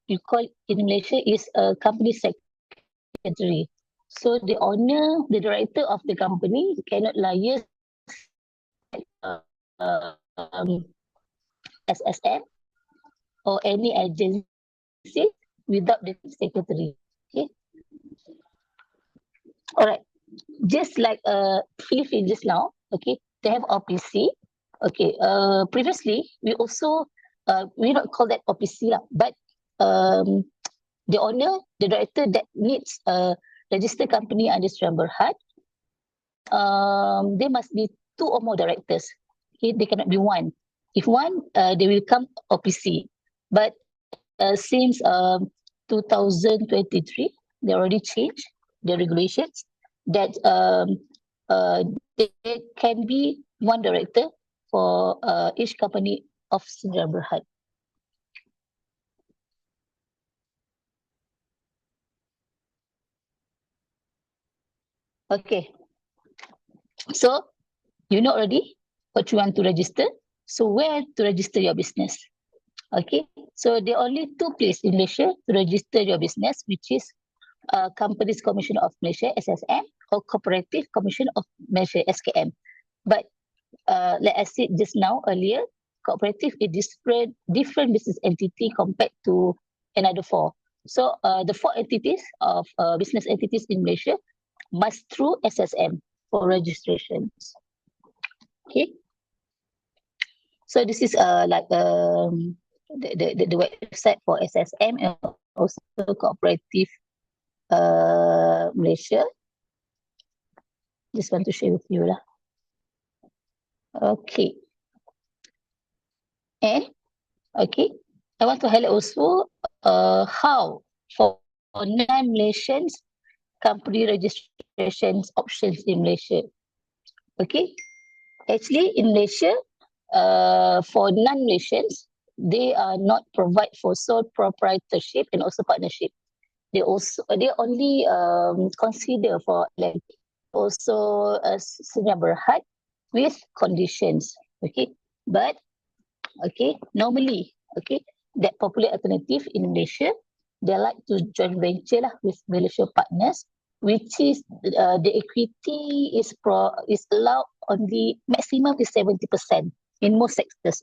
you call in Malaysia is a company secretary. So the owner, the director of the company cannot liaise SSM or any agency without the secretary. Okay. All right. Just like Philippines just now, okay, they have OPC. Okay. Previously we also we not call that OPC lah, but the owner, the director that needs a registered company under Sdn Berhad, there must be 2 or more directors. Okay, they cannot be one. If one, they will come OPC. But since 2023, they already changed the regulations that there can be one director for each company of Sdn Berhad. Okay. So you know already what you want to register. So where to register your business? Okay. So there are only 2 places in Malaysia to register your business, which is Companies Commission of Malaysia (SSM) or Cooperative Commission of Malaysia (SKM). But like I said just now earlier, cooperative is different business entity compared to another 4. So the 4 entities of business entities in Malaysia must through SSM for registrations. Okay. So this is like the website for SSM and also Cooperative Malaysia. Just want to share with you lah. Okay. And okay, I want to highlight also how for non-Malaysians company registrations options in Malaysia. Okay, actually in Malaysia, for non-Malaysians, they are not provide for sole proprietorship and also partnership. They only consider for like also Sdn Berhad with conditions. Okay, but okay, normally okay, that popular alternative in Malaysia, they like to joint venture lah with Malaysia partners, which is the equity is allowed only maximum is 70% in most sectors,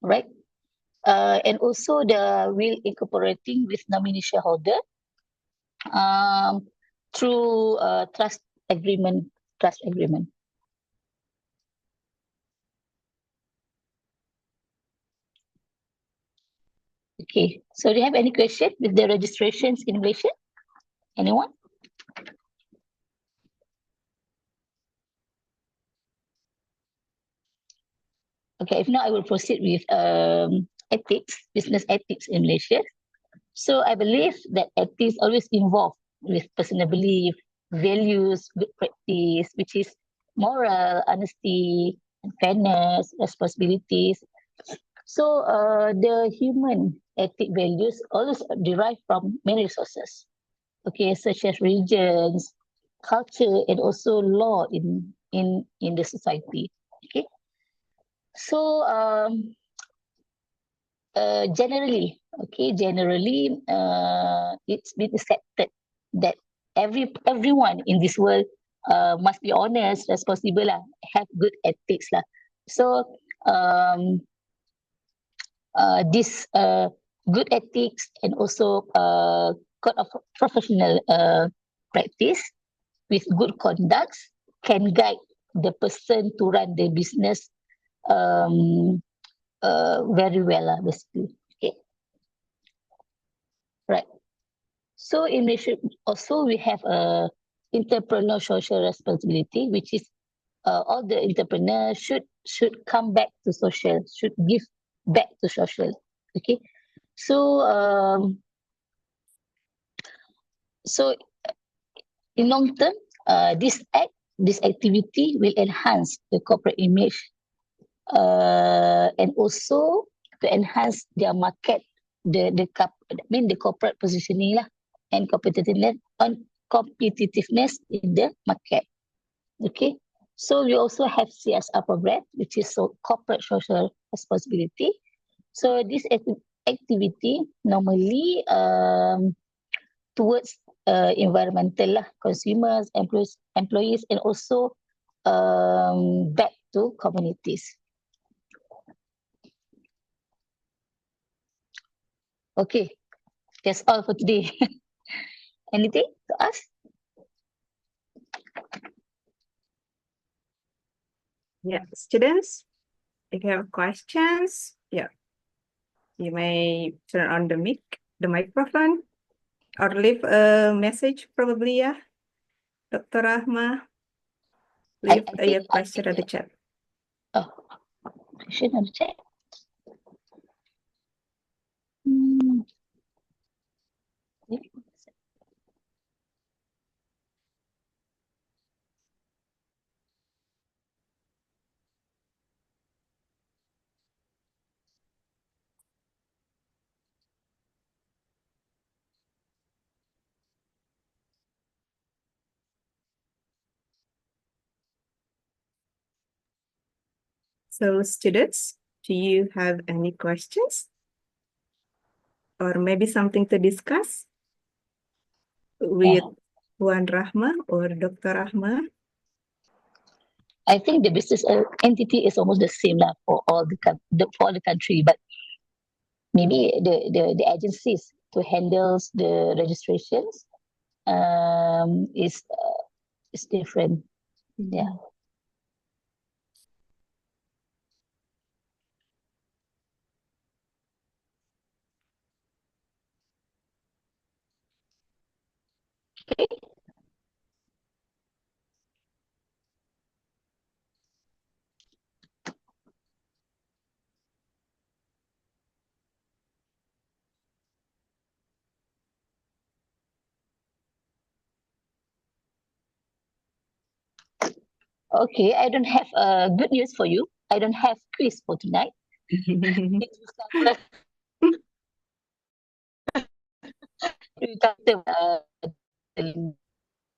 right? And also the will incorporating with nominee shareholder through trust agreement. Okay, so do you have any question with the registrations in Malaysia? Anyone? Okay, if not, I will proceed with ethics, business ethics in Malaysia. So I believe that ethics always involved with personal belief, values, good practice, which is moral, honesty, and fairness, responsibilities. So the human ethic values always derive from many resources, okay, such as religions, culture, and also law in the society. Okay, so generally, it's been accepted that everyone in this world must be honest, responsible lah, have good ethics lah. So um, this good ethics and also code of professional practice with good conducts can guide the person to run the business um, very well lah, basically. Okay, right. So in Malaysia also we have a entrepreneur social responsibility, which is all the entrepreneurs should come back to social, should give back to social. Okay, so so in long term, this activity will enhance the corporate image, and also to enhance their market, the corporate positioning lah, and competitiveness in the market. Okay, so we also have CSR program, which is corporate social responsibility. So this activity normally towards environmental lah, consumers, employees, and also back to communities. Okay, that's all for today. Anything to ask? Yeah, students, if you have questions, yeah, you may turn on the microphone, or leave a message probably, yeah. Dr. Rahmah, leave your question at the chat. Oh, question on the chat. So students, do you have any questions? Or maybe something to discuss with Puan Rahmah or Dr. Rahmah? I think the business entity is almost the same lah for all the country, but maybe the agencies to handle the registrations is different. Yeah. Okay. Okay, I don't have good news for you. I don't have quiz for tonight.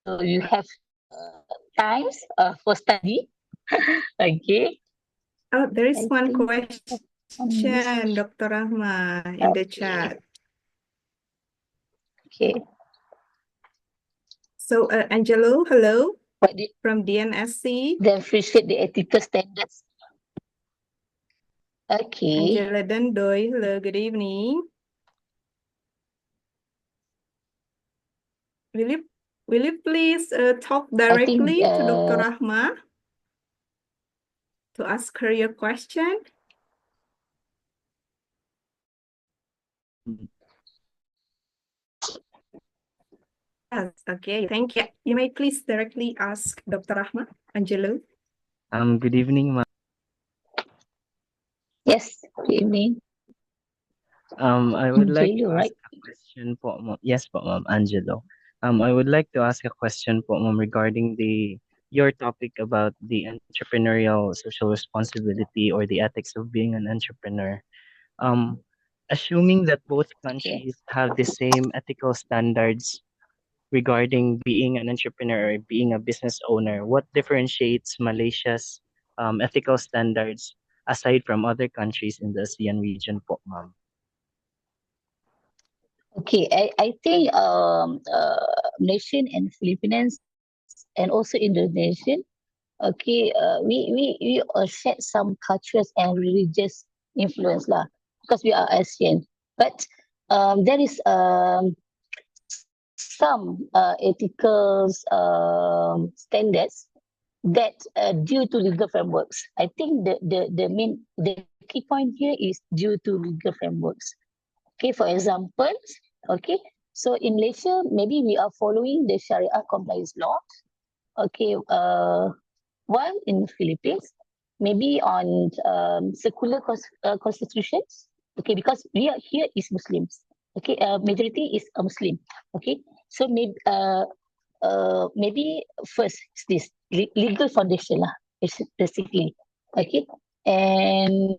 So you have times for study. Okay. Oh, there is I one think question, Dr. Rahmah, in the chat. Okay. So, Angelo, hello, What did from DNSC. they appreciate the ethical standards? Okay. Angela Dandoy, hello, good evening. Will you please talk directly to Dr. Rahmah to ask her your question? Yes, okay, thank you. You may please directly ask Dr. Rahmah, Angelo. Good evening, ma'am. Yes, good evening. I would like Angelo, to ask right? a question po, ma'am. Yes po, ma'am, Angelo. I would like to ask a question po, ma'am, regarding your topic about the entrepreneurial social responsibility or the ethics of being an entrepreneur. Um, Assuming that both Okay. countries have the same ethical standards regarding being an entrepreneur or being a business owner, what differentiates Malaysia's ethical standards aside from other countries in the ASEAN region po, ma'am? Okay, I think Malaysian and Philippines and also Indonesian, okay, we share some cultures and religious influence lah, because we are ASEAN. But there is some ethical standards that due to legal frameworks. I think the key point here is due to legal frameworks. Okay, for example, okay, so in Malaysia, maybe we are following the Sharia compliance law. Okay, while in Philippines, maybe on secular constitutions. Okay, because we are here is Muslims. Okay, majority is a Muslim. Okay, so maybe first is this legal foundation lah, basically. Okay, and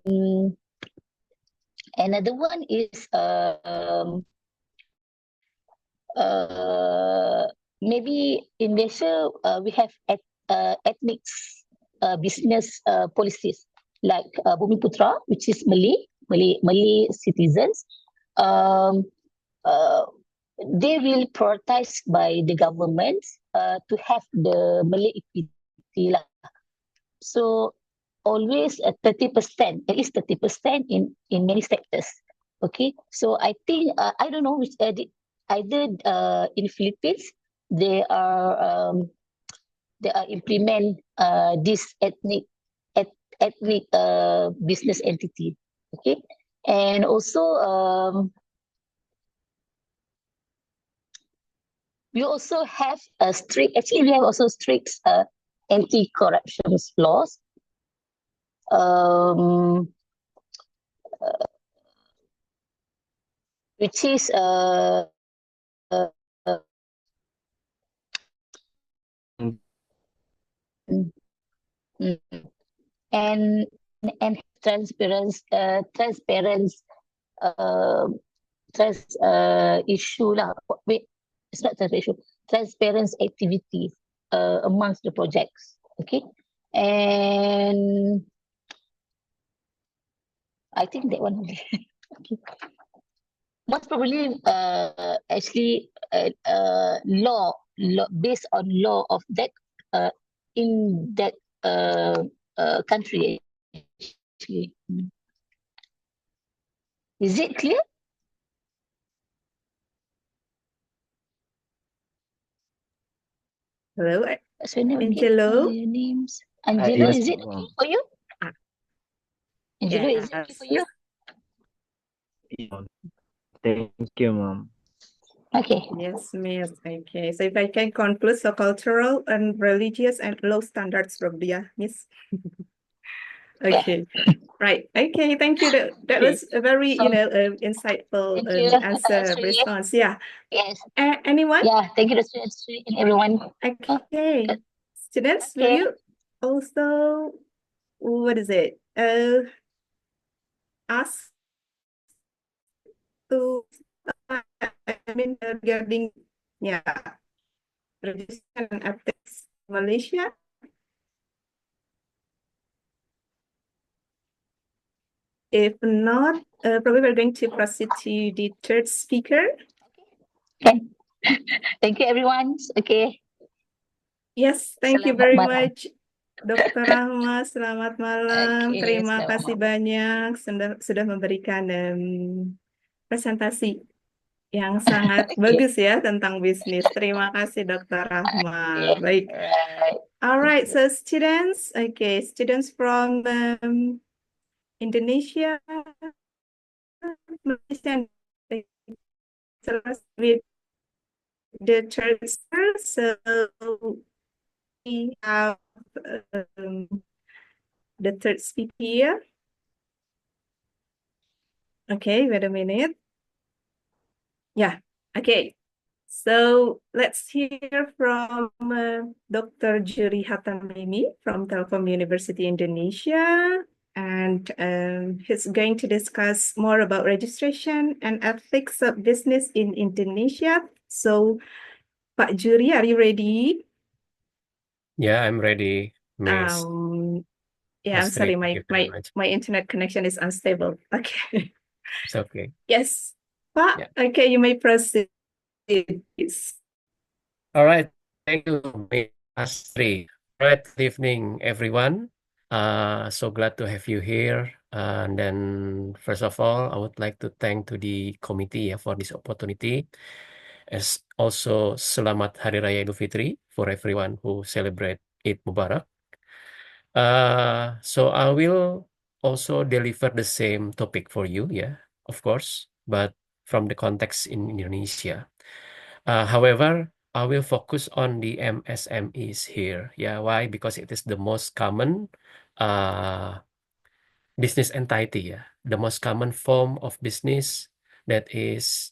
another one is maybe in Malaysia we have ethnics business policies like Bumiputra, which is Malay citizens. Um, uh, they will prioritize by the government to have the Malay equity lah. So always 30%, at least 30% in many sectors. Okay, so I think I don't know which either in Philippines they are implement this ethnic business entity. Okay, and also we also have a strict. Actually, we have also strict anti-corruption laws. Um, which is uh, mm, mm, and transparency uh, issue lah. Wait, it's not transparent issue. Transparent activities amongst the projects. Okay, and I think that one only. Okay. Most probably, actually, law based on law of that in that country. Actually. Is it clear? Hello, So now okay. Angelo? Your names. Angelo, Yes is it po, okay ma'am. for you? Ah, Angelo, is it okay yes. for you? Yeah, ma'am. Thank you, ma'am. Okay. Yes, miss. Okay. So if I can conclude, so cultural and religious and low standards from Dia, miss. Yeah. Okay. Right. Okay. Thank you. That Okay. was a very, So insightful thank you, answer Sri. response. Yeah. Yes. Anyone? Yeah. Thank you, Sri, and everyone. Oh, Okay. good. Students, will Okay. you also, what is it? Ask to, regarding, yeah, registration and ethics Malaysia. If not, probably we're going to proceed to the third speaker. Okay. Thank you, everyone. Okay. Yes, thank you Selamat very malam. much, Dr. Rahma. Selamat malam. Okay, Terima selamat kasih malam. banyak sudah memberikan presentasi yang sangat Okay. bagus ya tentang bisnis. Terima kasih, Dr. Rahma. Okay. Baik. Right. All Thank right, you. so students, okay, students from Indonesia, Malaysia, with the third speaker. So we have the third speaker here. Okay, wait a minute. Yeah, okay. So let's hear from Dr. Jurry Hatammimi from Telkom University Indonesia. And he's going to discuss more about registration and ethics of business in Indonesia. So, Pak Jurry, are you ready? Yeah, I'm ready, Miss Yeah, I'm sorry, Astrid. Thank you very much. my internet connection is unstable. Okay. It's okay. Yes. Pak, Yeah. okay, you may proceed, please. All right. Thank you, Miss Astrid. All right. Good evening, everyone. So glad to have you here. And then, first of all, I would like to thank to the committee for this opportunity. As also, Selamat Hari Raya Idul Fitri for everyone who celebrate Eid Mubarak. So I will also deliver the same topic for you, yeah, of course, but from the context in Indonesia. However, I will focus on the MSMEs here. Yeah, why? Because it is the most common uh, business entity, yeah, the most common form of business that is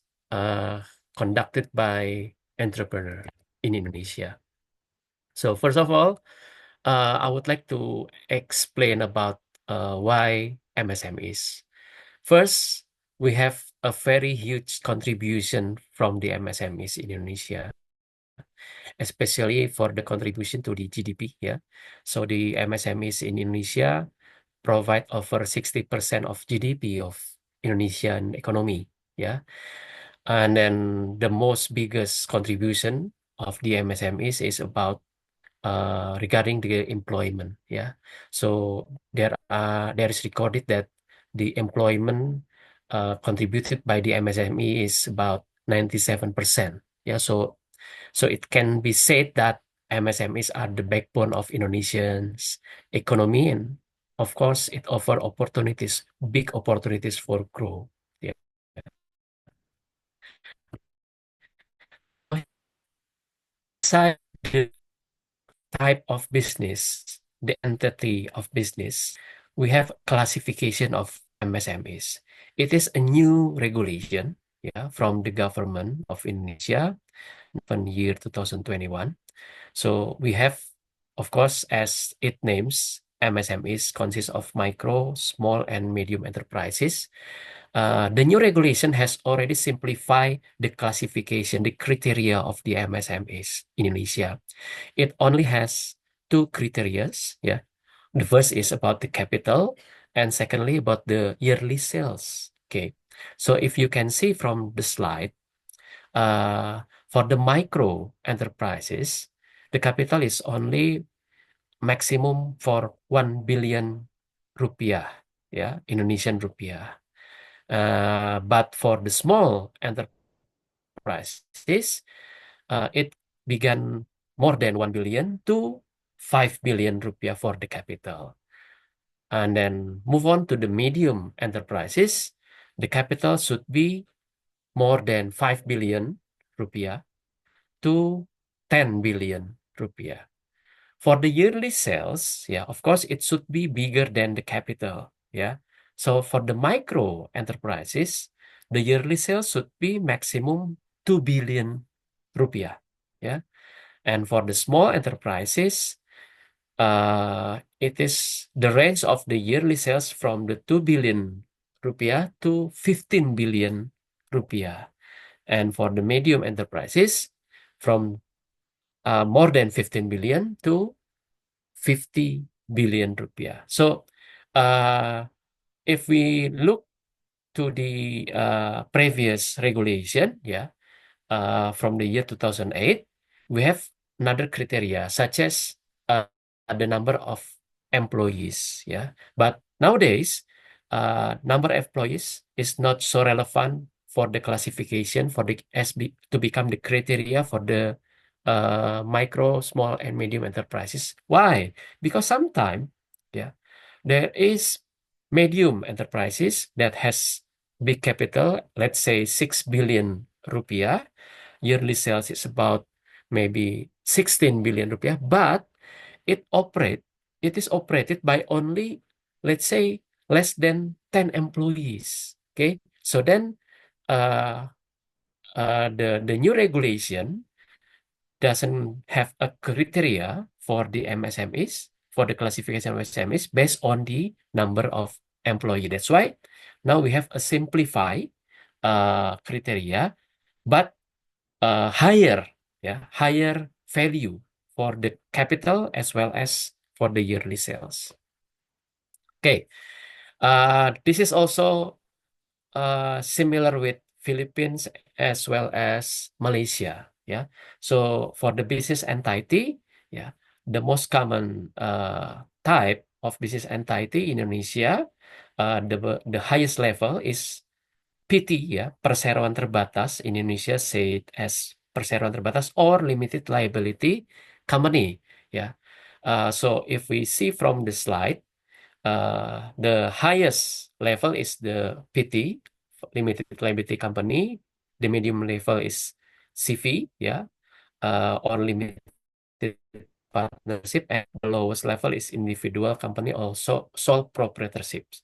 conducted by entrepreneur in Indonesia. So first of all, I would like to explain about why MSMEs. First, we have a very huge contribution from the MSMEs in Indonesia, especially for the contribution to the GDP. Yeah, so the MSMEs in Indonesia provide over 60% of GDP of Indonesian economy. Yeah, and then the most biggest contribution of the MSMEs is about regarding the employment. Yeah, so there is recorded that the employment contributed by the MSME is about 97%. Yeah, so it can be said that MSMEs are the backbone of Indonesians economy, and of course it offer opportunities, big opportunities for growth. Yeah. Besides the type of business, the entity of business, we have classification of MSMEs. It is a new regulation, yeah, from the government of Indonesia from year 2021. So we have, of course, as it names, MSMEs consists of micro, small, and medium enterprises. The new regulation has already simplified the classification, the criteria of the MSMEs in Indonesia. It only has two criterias. Yeah, the first is about the capital, and secondly about the yearly sales. Okay, so if you can see from the slide, for the micro enterprises, the capital is only maximum for 1 billion rupiah, yeah, Indonesian rupiah. But for the small enterprises, it began more than 1 billion to 5 billion rupiah for the capital. And then move on to the medium enterprises, the capital should be more than 5 billion rupiah to 10 billion rupiah. For the yearly sales, yeah, of course, it should be bigger than the capital, yeah. So for the micro enterprises, the yearly sales should be maximum 2 billion rupiah, yeah. And for the small enterprises, it is the range of the yearly sales from the 2 billion rupiah to 15 billion rupiah. And for the medium enterprises, from more than 15 billion to 50 billion rupiah. So if we look to the previous regulation, yeah, from the year 2008, we have another criteria such as the number of employees, yeah. But nowadays, number of employees is not so relevant for the classification for the SB to become the criteria for the micro, small, and medium enterprises. Why? Because sometimes, yeah, there is medium enterprises that has big capital, let's say 6 billion rupiah. Yearly sales is about maybe 16 billion rupiah, but it is operated by only, let's say, less than 10 employees. Okay, So then the new regulation doesn't have a criteria for the MSMEs, for the classification of MSMEs based on the number of employee. That's why now we have a simplified criteria, but higher value for the capital as well as for the yearly sales. Okay, this is also similar with Philippines as well as Malaysia. Yeah. So for the business entity, yeah, the most common type of business entity in Indonesia, the highest level is PT, ya, perseroan terbatas. In Indonesia say it as perseroan terbatas or limited liability company. Yeah. So if we see from the slide, the highest level is the PT, limited liability company. The medium level is CV, yeah, or limited partnership, and the lowest level is individual company, also sole proprietorships.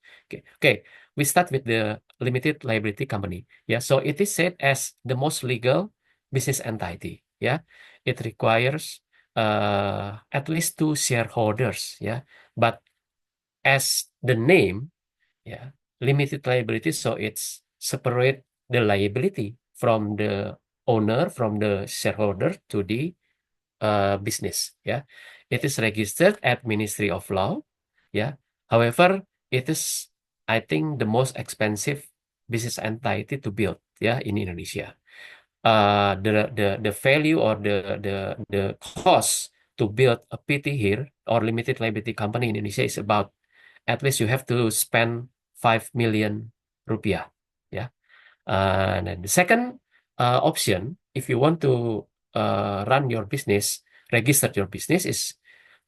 Okay. We start with the limited liability company. Yeah, so it is said as the most legal business entity. Yeah, it requires at least 2 shareholders. Yeah, but as the name, yeah, limited liability, so it's separate the liability from the owner, from the shareholder to the business. Yeah, it is registered at Ministry of Law. Yeah, however, it is, I think, the most expensive business entity to build. Yeah, in Indonesia. The value or the cost to build a PT here or limited liability company in Indonesia is about, at least you have to spend 5 million rupiah. Yeah. And then the second option, if you want to run your business, register your business, is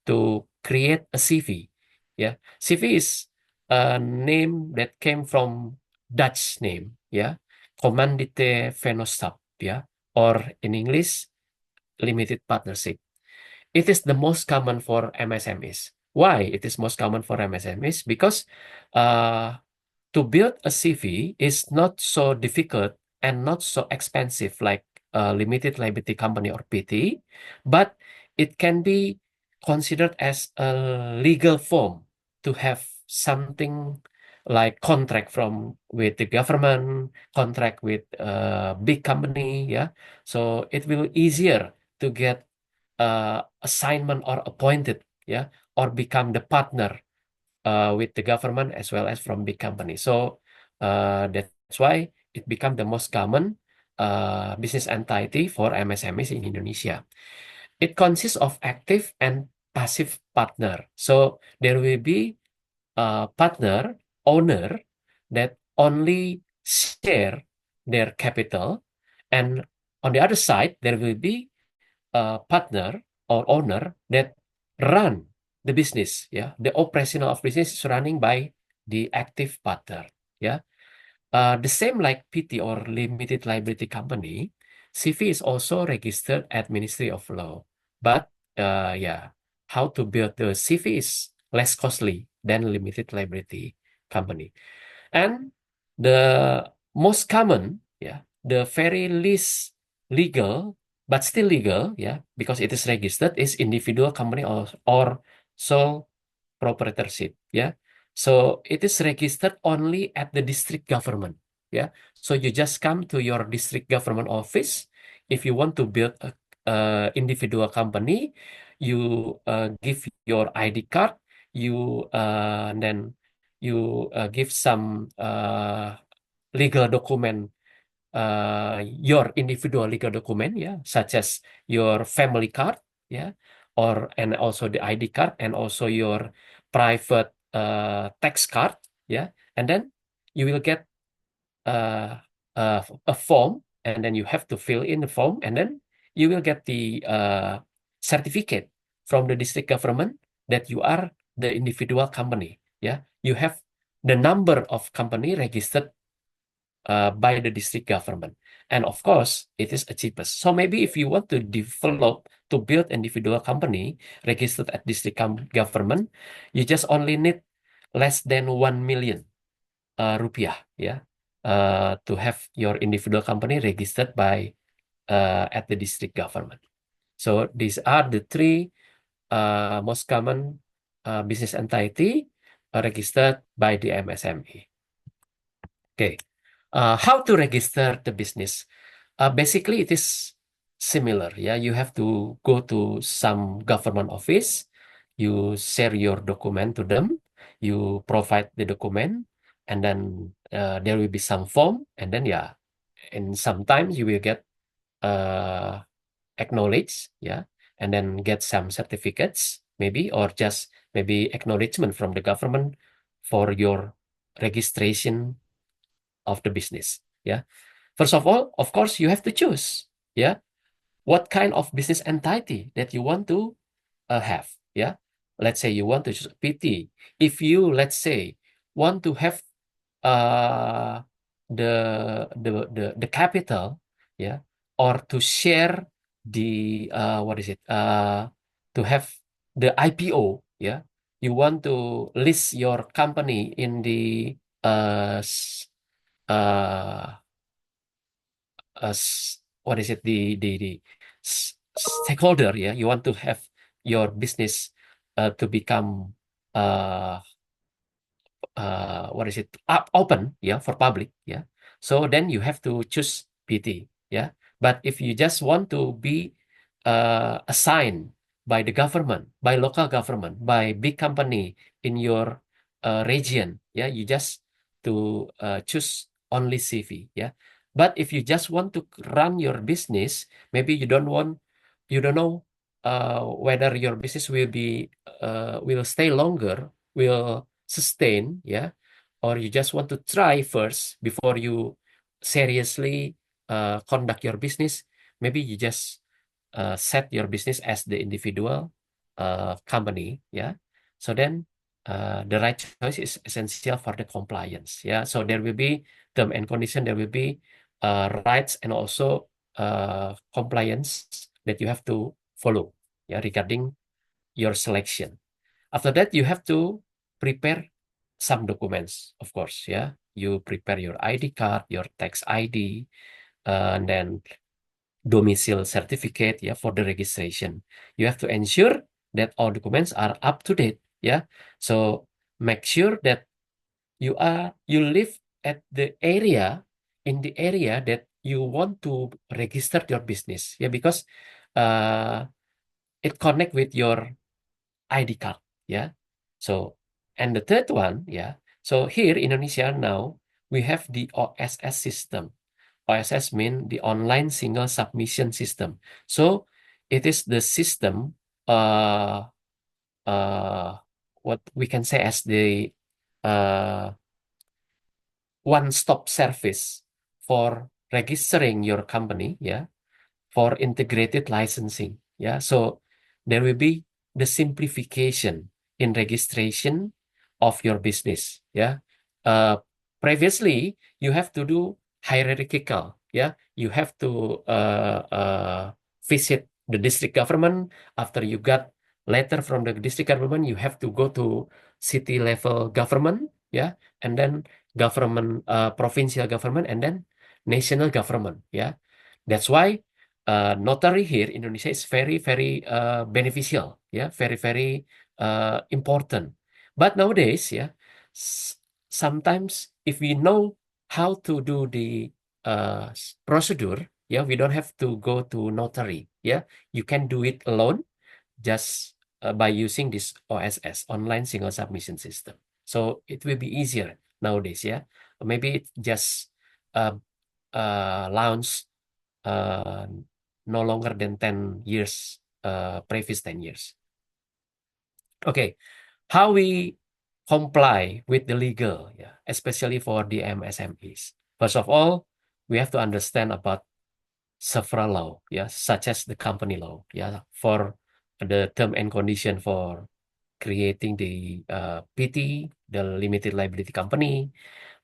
to create a CV. Yeah, CV is a name that came from Dutch name. Yeah, Commandite Vennootschap. Yeah, or in English, limited partnership. It is the most common for MSMEs. Why it is most common for MSMEs? Because to build a CV is not so difficult and not so expensive like a limited liability company or PT, but it can be considered as a legal form to have something like contract from with the government, contract with a big company. Yeah, so it will easier to get assignment or appointed, yeah, or become the partner with the government as well as from big companies. So that's why it become the most common business entity for MSMEs in Indonesia. It consists of active and passive partner. So there will be a partner, owner, that only share their capital, and on the other side there will be partner or owner that run the business. Yeah, the operational of business is running by the active partner. Yeah, the same like PT or limited liability company, CV is also registered at Ministry of Law. But yeah, how to build the CV is less costly than limited liability company. And the most common, yeah, the very least legal, but still legal, yeah, because it is registered, is individual company or sole proprietorship, yeah. So it is registered only at the district government, yeah. So you just come to your district government office. If you want to build a individual company, you give your ID card, you then you give some legal document, your individual legal document, yeah, such as your family card, yeah, or and also the ID card and also your private tax card, yeah, and then you will get a form, and then you have to fill in the form, and then you will get the certificate from the district government that you are the individual company. Yeah, you have the number of company registered by the district government, and of course it is the cheapest. So maybe if you want to develop to build individual company registered at district government, you just only need less than 1 million rupiah. Yeah, to have your individual company registered by at the district government. So these are the three most common business entity registered by the MSME. Okay, how to register the business? Basically, it is similar. Yeah, you have to go to some government office. You share your document to them. You provide the document, and then there will be some form, and then yeah, and sometimes you will get acknowledged, yeah, and then get some certificates, maybe, or just maybe acknowledgement from the government for your registration of the business. Yeah. First of all, of course, you have to choose. Yeah. What kind of business entity that you want to have. Yeah. Let's say you want to choose PT. If you, let's say, want to have uh, the capital, yeah, or to share the what is it? To have the IPO, yeah. You want to list your company in the uh, what is it? The stakeholder, yeah. You want to have your business to become what is it, open, yeah, for public, yeah. So then you have to choose PT, yeah. But if you just want to be assigned by the government, by local government, by big company in your region, yeah, you just to choose only CV, yeah. But if you just want to run your business, maybe you don't know whether your business will stay longer, will sustain, yeah, or you just want to try first before you seriously conduct your business. Maybe you just set your business as the individual company, yeah. So then the right choice is essential for the compliance, yeah. So there will be term and condition, there will be rights and also compliance that you have to follow, yeah, regarding your selection. After that, you have to prepare some documents, of course, yeah. You prepare your ID card, your tax ID, and then domicile certificate, yeah, for the registration. You have to ensure that all documents are up to date, yeah. So make sure that you live at the area, in the area that you want to register your business, yeah, because it connect with your ID card, yeah. So, and the third one, yeah. So here in Indonesia now we have the OSS system. OSS mean the online single submission system. So it is the system, uh, uh, what we can say as the uh, one-stop service for registering your company, yeah, for integrated licensing. Yeah, so there will be the simplification in registration of your business. Yeah, uh, previously you have to do hierarchical. Yeah, you have to visit the district government. After you got letter from the district government, you have to go to city level government. Yeah, and then government, provincial government, and then national government. Yeah, that's why notary here in Indonesia is very, very beneficial, yeah, very, very important. But nowadays, yeah, sometimes if we know how to do the procedure, yeah, we don't have to go to notary, yeah, you can do it alone just by using this OSS, online single submission system. So it will be easier nowadays, yeah. Maybe it just uh, launched no longer than 10 years, previous 10 years. Okay, how we comply with the legal, yeah, especially for the MSMEs. First of all, we have to understand about several law, yeah, such as the company law, yeah, for the term and condition for creating the PT, the limited liability company.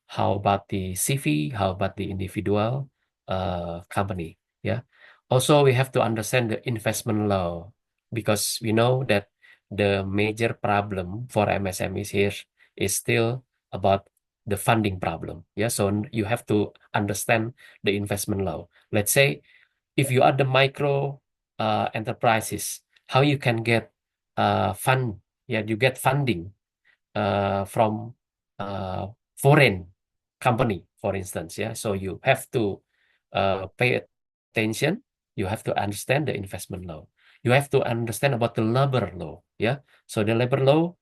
How about the CV? How about the individual company? Yeah. Also, we have to understand the investment law because we know that the major problem for MSMEs here is still about the funding problem. Yeah, so you have to understand the investment law. Let's say if you are the micro enterprises, how you can get fund? Yeah, you get funding from foreign company, for instance. Yeah, so you have to pay attention. You have to understand the investment law. You have to understand about the labor law. Yeah, so the labor law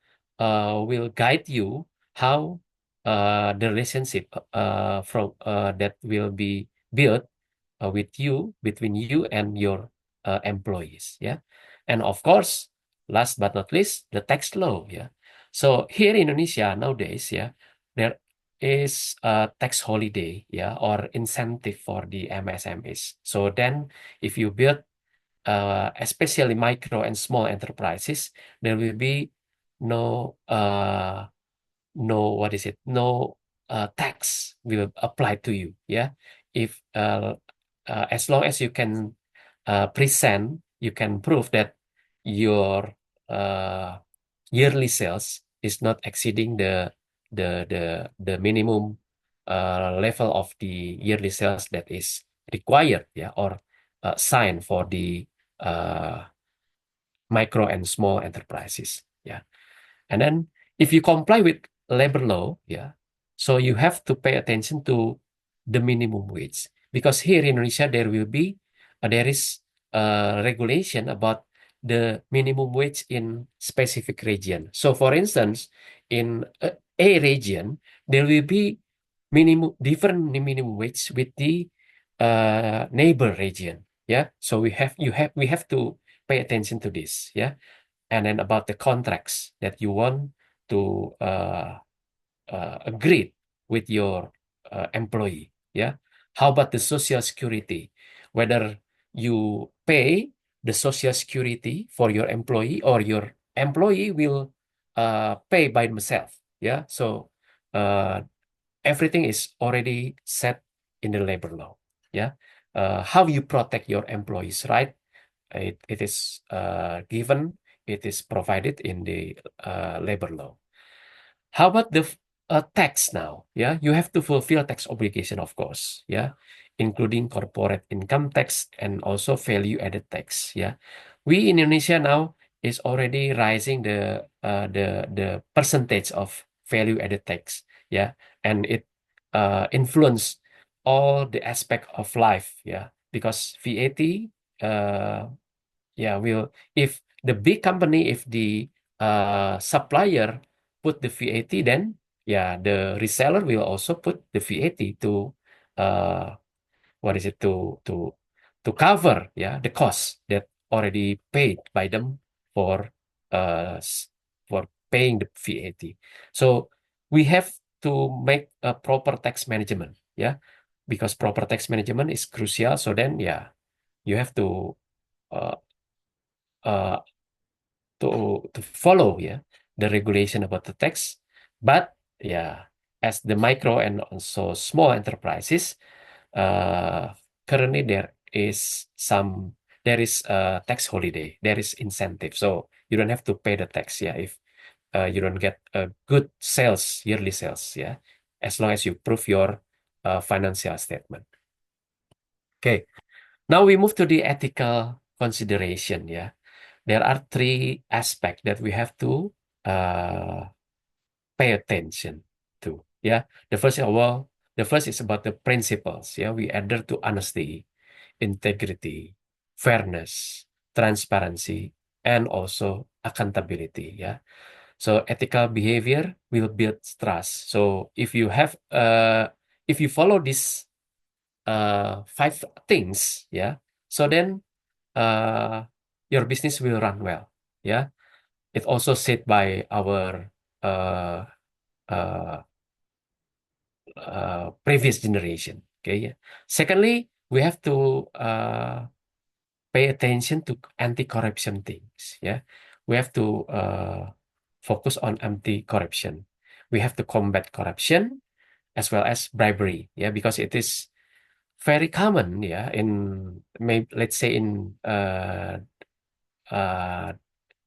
will guide you how the relationship that will be built between you and your employees. Yeah, and of course, last but not least, the tax law. Yeah, so here in Indonesia nowadays, yeah, there is a tax holiday, yeah, or incentive for the MSMEs. So then, if you build, especially micro and small enterprises, there will be no what is it? No tax will apply to you. Yeah, if as long as you can present, you can prove that your uh, yearly sales is not exceeding the minimum level of the yearly sales that is required, yeah, or signed for the uh, micro and small enterprises. Yeah. And then if you comply with labor law, yeah, so you have to pay attention to the minimum wage, because here in Indonesia there is a regulation about the minimum wage in specific region. So for instance, in a region, there will be different minimum wage with the neighbor region. Yeah. So we have to pay attention to this. Yeah. And then about the contracts that you want to agree with your employee. Yeah. How about the social security? Whether you pay the social security for your employee or your employee will pay by themselves. Yeah. So uh, everything is already set in the labor law. Yeah. How you protect your employees, right? It is given, it is provided in the labor law. How about the tax now? Yeah, you have to fulfill tax obligation, of course. Yeah, including corporate income tax and also value added tax. Yeah, we in Indonesia now is already rising the percentage of value added tax. Yeah, and it influence all the aspect of life. Yeah, because VAT yeah, will if the big company, if the supplier put the VAT, then yeah, the reseller will also put the VAT to uh, what is it to cover, yeah, the cost that already paid by them for uh s- for paying the VAT. So we have to make a proper tax management, yeah, because proper tax management is crucial. So then yeah, you have uh, uh, to follow, yeah, the regulation about the tax. But yeah, as the micro and also small enterprises, uh, currently there is a tax holiday, there is incentive, so you don't have to pay the tax, yeah, if you don't get a good sales, yearly sales, yeah, as long as you prove your financial statement. Okay, now we move to the ethical consideration, yeah. There are three aspects that we have to uh, pay attention to. Yeah, the first is about the principles. Yeah, we adhere to honesty, integrity, fairness, transparency, and also accountability. Yeah, so ethical behavior will build trust. So if you follow these five things, yeah, so then uh, your business will run well. Yeah, it also said by our uh, uh, previous generation. Okay. Yeah. Secondly, we have to pay attention to anti-corruption things. Yeah, we have to focus on anti-corruption. We have to combat corruption as well as bribery. Yeah, because it is very common. Yeah, in maybe let's say in uh,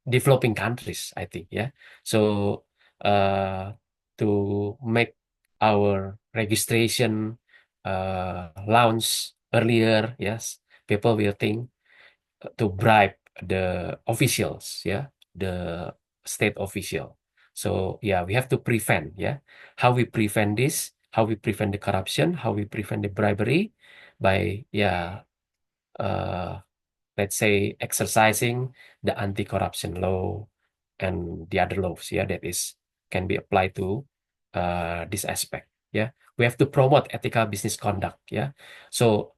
developing countries, I think. Yeah, so uh, to make our registration launch earlier, yes, people will think to bribe the officials, yeah, the state official. So yeah, we have to prevent, yeah, how we prevent this, how we prevent the corruption, how we prevent the bribery by, yeah, uh, let's say exercising the anti-corruption law and the other laws, yeah, that is can be applied to this aspect. Yeah, we have to promote ethical business conduct. Yeah, so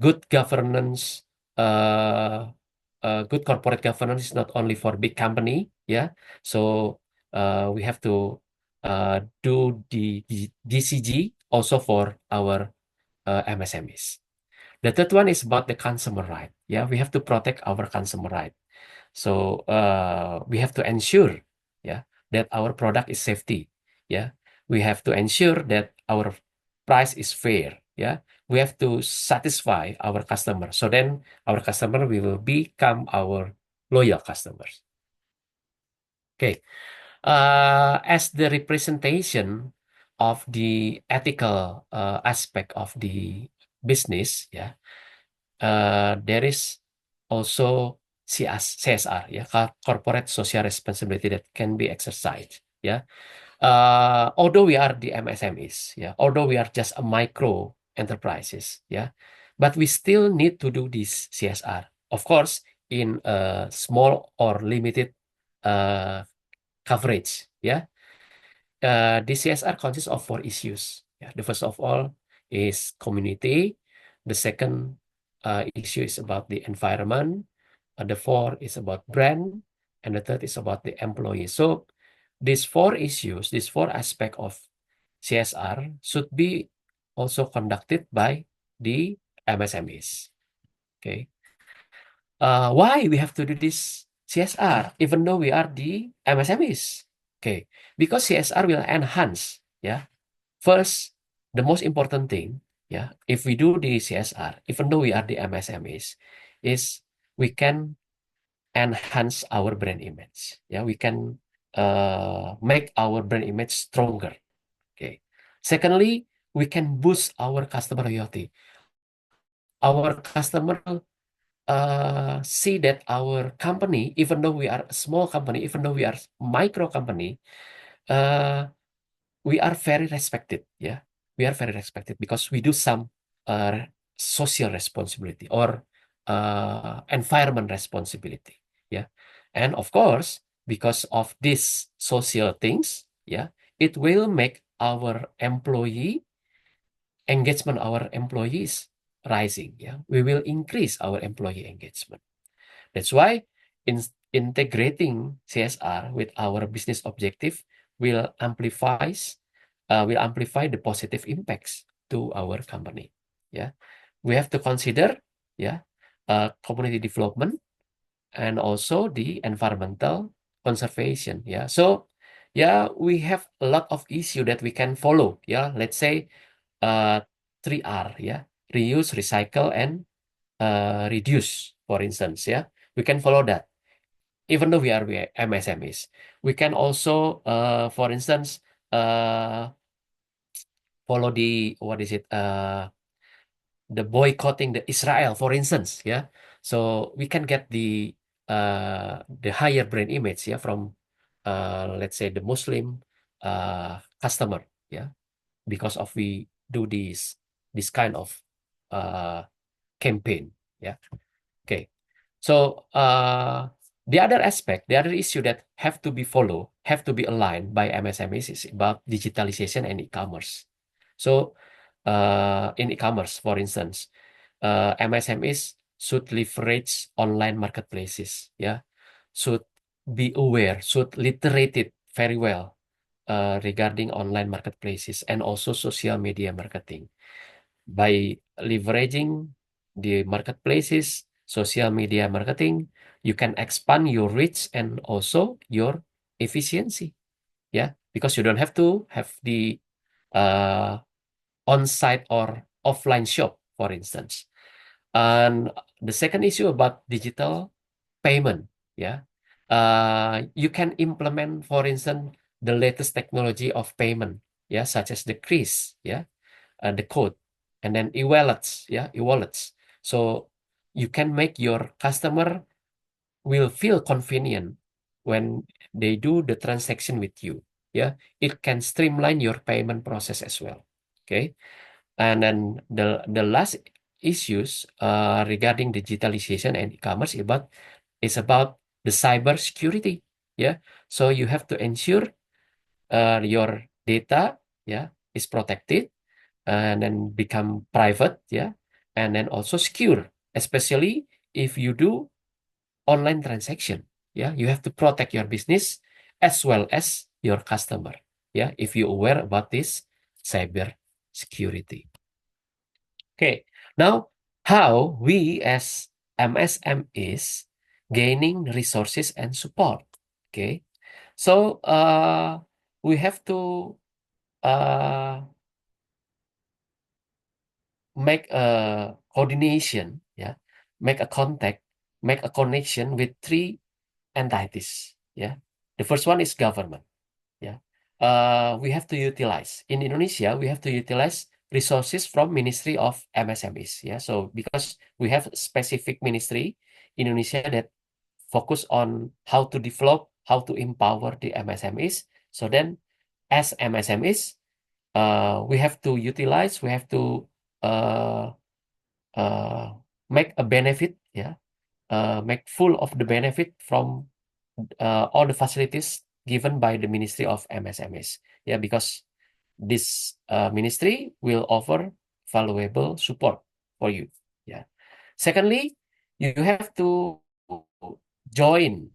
good governance, uh, good corporate governance is not only for big company. Yeah, so we have to do the DCG also for our MSMEs. The third one is about the consumer right. Yeah, we have to protect our consumer right. So we have to ensure, yeah, that our product is safety. Yeah, we have to ensure that our price is fair. Yeah, we have to satisfy our customer. So then our customer will become our loyal customers. Okay, as the representation of the ethical aspect of the business, yeah, there is also CSR, yeah, corporate social responsibility that can be exercised. Yeah, although we are the MSMEs, yeah, although we are just a micro enterprises, yeah, but we still need to do this CSR. Of course, in a small or limited uh, coverage. Yeah, the CSR consists of 4 issues. Yeah, the first of all is community. The second issue is about the environment. The fourth is about brand, and the third is about the employee. So these 4 issues, these 4 aspects of CSR should be also conducted by the MSMEs. Okay. Why we have to do this CSR even though we are the MSMEs? Okay, because CSR will enhance, yeah. First, the most important thing, yeah, if we do the CSR, even though we are the MSMEs, is we can enhance our brand image. Yeah, we can make our brand image stronger. Okay. Secondly, we can boost our customer loyalty. Our customer see that our company, even though we are a small company, even though we are micro company, uh, we are very respected. Yeah, we are very respected because we do some uh, social responsibility or environment responsibility. Yeah, and of course, because of these social things, yeah, it will make our employee engagement, our employees rising. Yeah, we will increase our employee engagement. That's why integrating CSR with our business objective will amplify the positive impacts to our company. Yeah, we have to consider, yeah, community development and also the environmental conservation. Yeah, so yeah, we have a lot of issue that we can follow. Yeah, let's say 3R. Yeah, reuse, recycle, and reduce. For instance, yeah, we can follow that even though we are MSMEs. We can also, for instance, uh, follow the what is it? The boycotting the Israel, for instance. Yeah, so we can get the higher brand image, yeah, from let's say the Muslim customer. Yeah, because of we do this kind of uh, campaign. Yeah. Okay. So the other aspect, the other issue that have to be followed, have to be aligned by MSMEs is about digitalization and e-commerce. So in e-commerce, for instance, MSMEs should leverage online marketplaces. Yeah, should be aware, should literate it very well regarding online marketplaces and also social media marketing. By leveraging the marketplaces, social media marketing, you can expand your reach and also your efficiency. Yeah, because you don't have to have the uh, on-site or offline shop, for instance. And the second issue about digital payment, yeah, you can implement, for instance, the latest technology of payment, yeah, such as the Kris, yeah, the code, and then e-wallets, yeah, e-wallets. So you can make your customer will feel convenient when they do the transaction with you. Yeah, it can streamline your payment process as well. Okay, and then the last issues regarding digitalization and e-commerce is about the cyber security. Yeah, so you have to ensure your data, yeah, is protected and then become private, yeah, and then also secure, especially if you do online transaction. Yeah, you have to protect your business as well as your customer. Yeah, if you're aware about this cyber security. Okay, now how we as MSM is gaining resources and support. Okay, so we have to make a coordination, yeah, make a contact, make a connection with three entities. Yeah, the first one is government. Yeah, we have to utilize in Indonesia. We have to utilize resources from Ministry of MSMEs. Yeah, so because we have specific ministry in Indonesia that focus on how to develop, how to empower the MSMEs. So then, as MSMEs, we have to utilize, we have to uh, make a benefit, yeah, make full of the benefit from all the facilities given by the Ministry of MSMEs. Yeah, because this ministry will offer valuable support for you. Yeah. Secondly, you have to join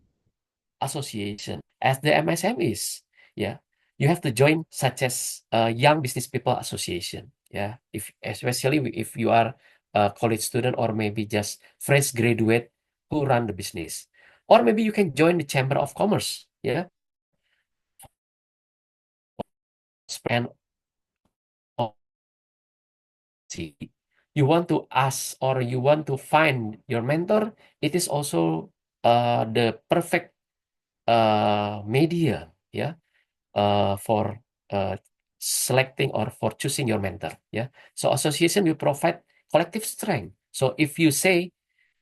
association as the MSMEs. Yeah, you have to join such as Young Business People Association. Yeah, if especially if you are a college student or maybe just fresh graduate who run the business, or maybe you can join the Chamber of Commerce. Yeah, and see, you want to ask or you want to find your mentor, it is also the perfect media, yeah, for selecting or for choosing your mentor. Yeah, so association will provide collective strength. So if you say,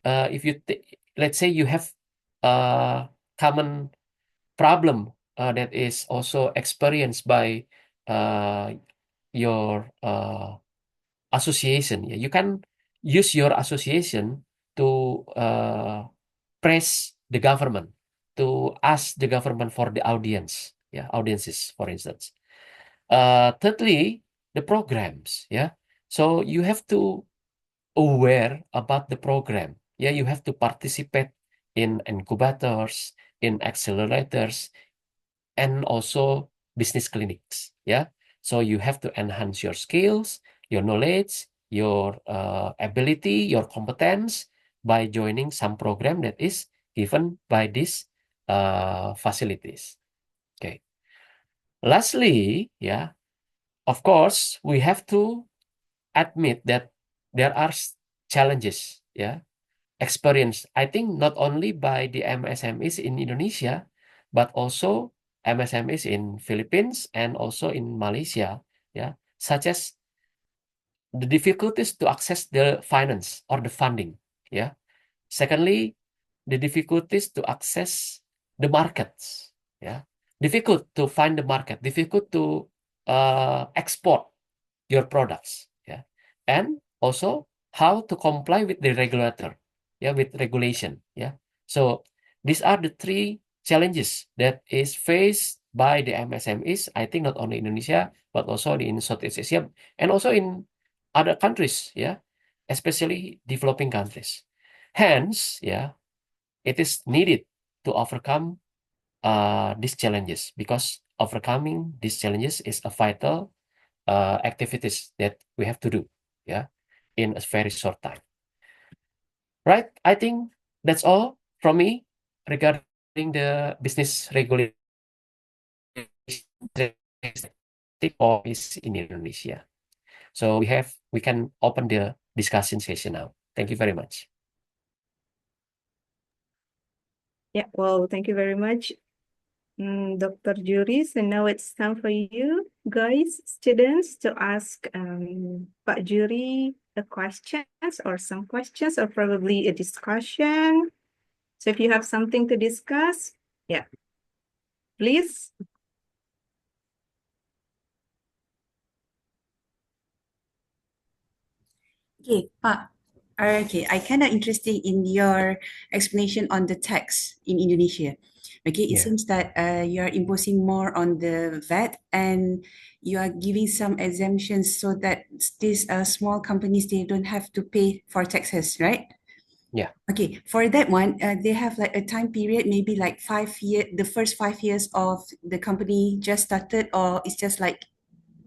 if you let's say you have a common problem that is also experienced by your association, yeah, you can use your association to press the government, to ask the government for the audience, yeah, audiences, for instance. Thirdly, the programs, yeah. So you have to aware about the program. Yeah, you have to participate in incubators, in accelerators, and also business clinics. Yeah, so you have to enhance your skills, your knowledge, your ability, your competence by joining some program that is given by these facilities. Okay. Lastly, yeah, of course, we have to admit that there are challenges. Yeah, experience. I think not only by the MSMEs in Indonesia, but also MSMEs in Philippines and also in Malaysia, yeah, such as the difficulties to access the finance or the funding, yeah. Secondly, the difficulties to access the markets, yeah. Difficult to find the market, difficult to export your products, yeah, and also how to comply with the regulator, yeah, with regulation, yeah. So these are the three challenges that is faced by the MSMEs. I think not only Indonesia but also in Southeast Asia and also in other countries, yeah, especially developing countries. Hence, yeah, it is needed to overcome these challenges because overcoming these challenges is a vital activities that we have to do, yeah, in a very short time. Right? I think that's all from me regarding the business regulation office in Indonesia. So we can open the discussion session now. Thank you very much. Yeah, well, thank you very much, Dr. Jurry. So now it's time for you, guys, students, to ask Pak Jurry a questions or some questions or probably a discussion. So if you have something to discuss, yeah, please. Okay, Pak. Okay, I kind of interested in your explanation on the tax in Indonesia. Okay, it Yeah. seems that you are imposing more on the VAT and you are giving some exemptions so that these small companies, they don't have to pay for taxes, right? Yeah. Okay, for that one, they have like a time period, maybe like 5 year, the first 5 years of the company just started, or it's just like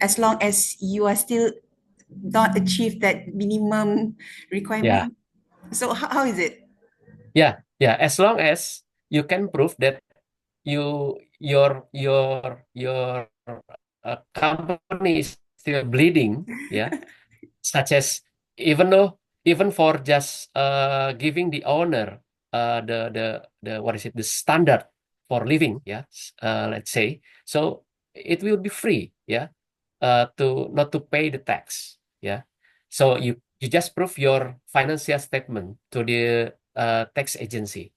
as long as you are still not achieve that minimum Yeah. requirement. So how is it? Yeah. Yeah. As long as you can prove that your company is still bleeding, yeah, such as even for just giving the owner the what is it, the standard for living, yeah, let's say, so it will be free, yeah, to not to pay the tax, yeah. So you just prove your financial statement to the tax agency.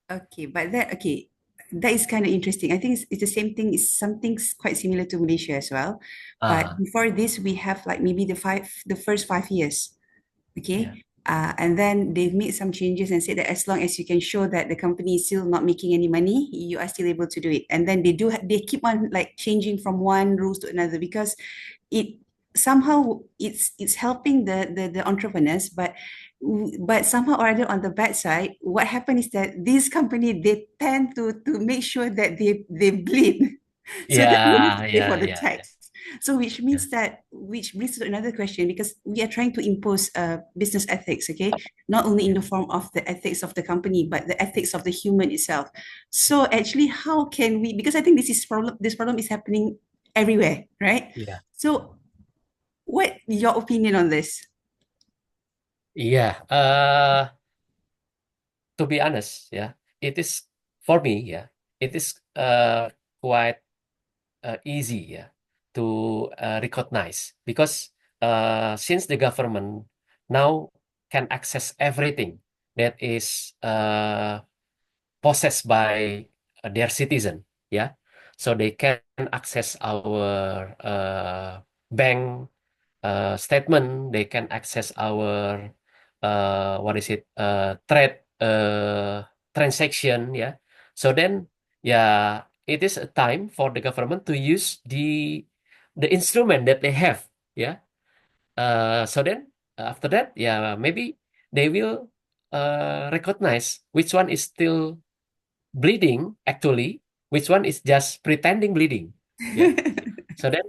Okay, but that is kind of interesting. I think it's the same thing. It's something quite similar to Malaysia as well. But Ah, before this, we have like maybe the first 5 years. yeah, Okay. And then they've made some changes and said that as long as you can show that the company is still not making any money, you are still able to do it. And then they keep on like changing from one rules to another because it somehow it's helping the entrepreneurs, but somehow or other on the bad side, what happened is that this company, they tend to make sure that they bleed so that they need yeah, to pay for yeah, the yeah, yeah, tax. So yeah, which brings to another question, because we are trying to impose business ethics, okay, not only in yeah, the form of the ethics of the company but the ethics of the human itself. So actually, how can we, because I think this problem is happening everywhere, right? yeah. So what your opinion on this? Yeah, to be honest, yeah, it is for me, yeah, it is quite easy, yeah, to recognize because since the government now can access everything that is possessed by their citizen, yeah, so they can access our bank statement, they can access our what is it, trade transaction, yeah. So then, yeah, it is a time for the government to use the instrument that they have, yeah. So then after that, yeah, maybe they will recognize which one is still bleeding actually, which one is just pretending bleeding, yeah. So then,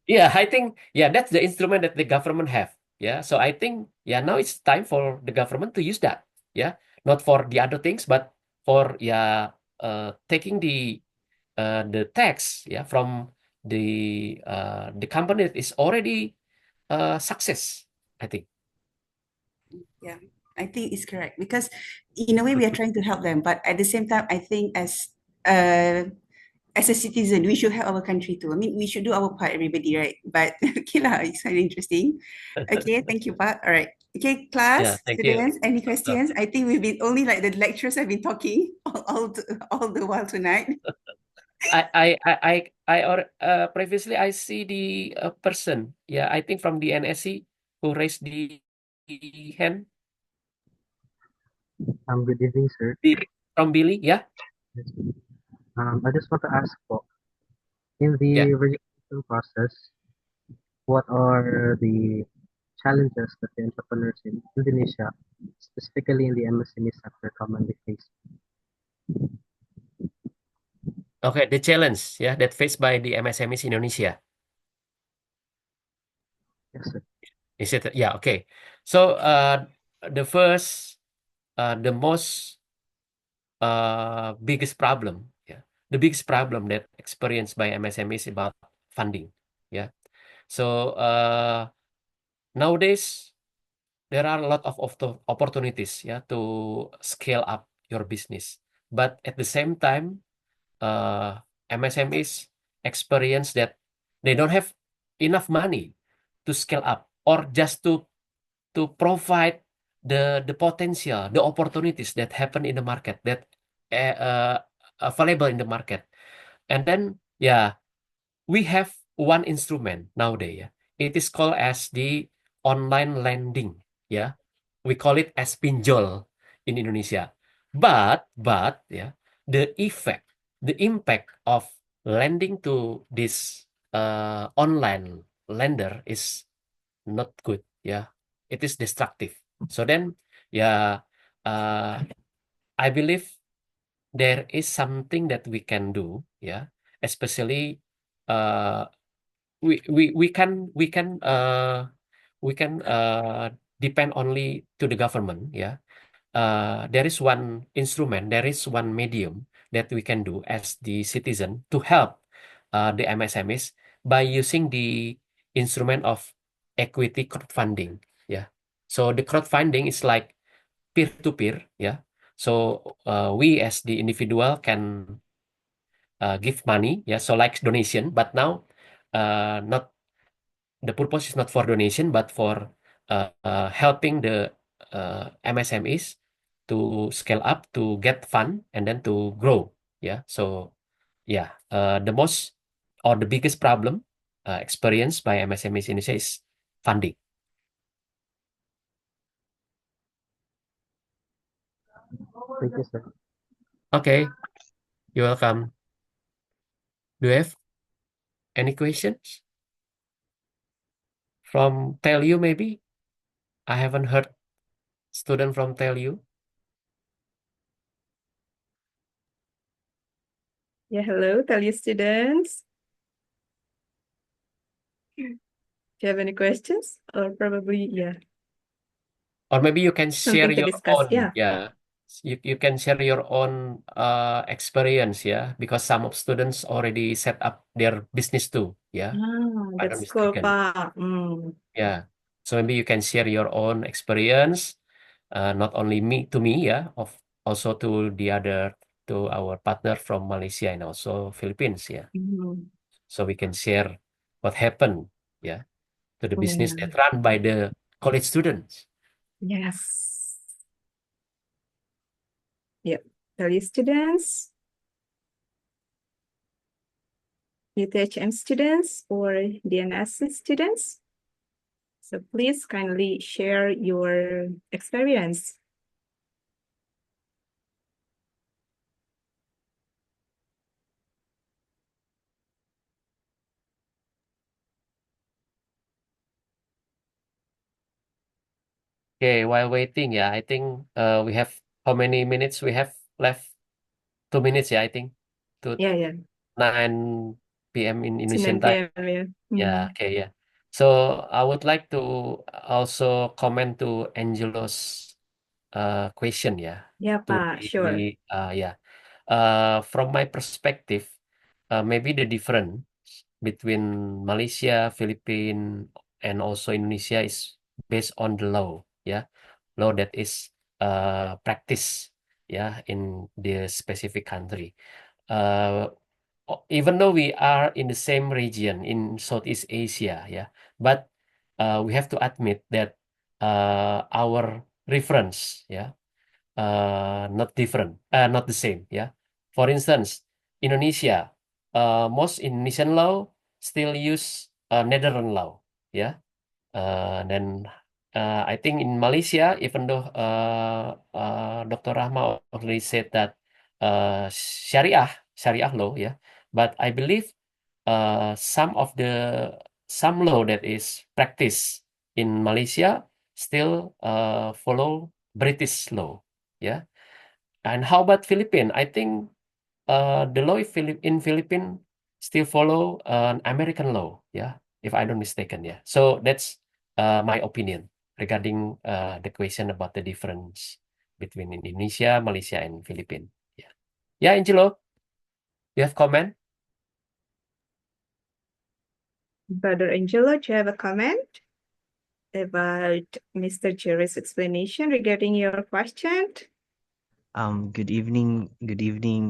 yeah, I think, yeah, that's the instrument that the government have. Yeah. So I think, yeah, now it's time for the government to use that. Yeah. Not for the other things, but for, yeah, taking the tax, yeah, from the company that is already success, I think. Yeah, I think it's correct because in a way we are trying to help them, but at the same time, I think uh as a citizen, we should help our country too. I mean, we should do our part, everybody, right? But okay lah, it's kind of interesting. Okay, thank you, Pak. All right. Okay, Yeah. class, Thank you. students, any questions? I think we've been only like the lecturers have been talking all the while tonight. Previously I see the person, yeah, I think from the DNSC who raised the hand. Good evening, sir. From Billy, yeah, Yes. I just want to ask po, in yeah. the registration process, what are the challenges that the entrepreneurs in Indonesia, specifically in the MSME sector, commonly face? Okay, the challenge, yeah, that faced by the MSMEs Indonesia. Yes, sir. Is it? Yeah, okay. So the first, the most biggest problem, yeah, the biggest problem that experienced by MSME is about funding, yeah. So nowadays there are a lot of opportunities, yeah, to scale up your business, but at the same time, MSMEs experience that they don't have enough money to scale up, or just to provide the potential, the opportunities that happen in the market, that available in the market. And then, yeah, we have one instrument nowadays. Yeah. It is called as the online lending. Yeah, we call it as pinjol in Indonesia. But yeah, the impact of lending to this online lender is not good. Yeah, it is destructive. So then, yeah, I believe there is something that we can do. Yeah, especially uh, we can depend only to the government. Yeah, there is one instrument, there is one medium that we can do as the citizen to help the MSMEs by using the instrument of equity crowdfunding. Yeah. So the crowdfunding is like peer-to-peer. Yeah. So we as the individual can give money. Yeah. So like donation, but now not the purpose is not for donation, but for helping the MSMEs to scale up, to get fund, and then to grow. Yeah. So yeah, the most or the biggest problem experienced by MSMEs in Indonesia is funding. Thank you, sir. Okay, you're welcome. Do you have any questions from TELU maybe? I haven't heard student from TELU. Yeah, hello, TELU students. Do you have any questions? Or probably, yeah, Or maybe you can share something to your discuss. own, yeah. You can share your own experience, yeah, because some of students already set up their business too, yeah. Ah, If I'm not that's cool, mistaken. Pak. Yeah. So maybe you can share your own experience, not only to me, yeah, also to our partner from Malaysia and also Philippines, yeah. So we can share what happened, yeah, to the business Yeah. that run by the college students. Yes. Yep. TELU students, UTHM students, or DNSC students. So please kindly share your experience. Okay, while waiting, yeah, I think we have how many minutes we have left? 2 minutes, yeah, I think, to Yeah. 9 p.m. in To Indonesian 9 time. p.m. Yeah. Yeah, okay, yeah. So I would like to also comment to Angelo's question, yeah. Yeah, To Pak, sure. yeah. From my perspective, maybe the difference between Malaysia, Philippines, and also Indonesia is based on the law, yeah, law that is practiced, yeah, in the specific country. Even though we are in the same region in Southeast Asia, yeah, but we have to admit that our reference, yeah, not the same, yeah. For instance, Indonesia, most Indonesian law still use Netherlands law, yeah. Then I think in Malaysia, even though Dr. Rahma already said that Sharia law, yeah, but I believe some law that is practiced in Malaysia still follow British law, yeah. And how about Philippines? I think the law in Philippines still follow an American law, yeah, if I'm not mistaken, yeah. So that's my opinion regarding the question about the difference between Indonesia, Malaysia, and Philippines. Yeah, yeah, Angelo, you have comment? Brother Angelo, do you have a comment about Mr. Jerry's explanation regarding your question? Good evening,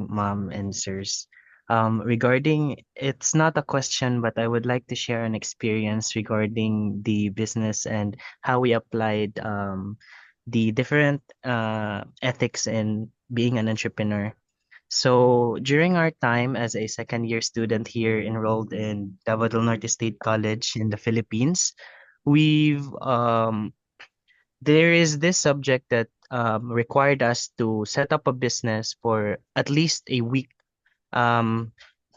mom and sirs. Regarding, it's not a question, but I would like to share an experience regarding the business and how we applied the different ethics in being an entrepreneur. So during our time as a second year student here enrolled in Davao del Norte State College in the Philippines, we've there is this subject that required us to set up a business for at least a week. Um,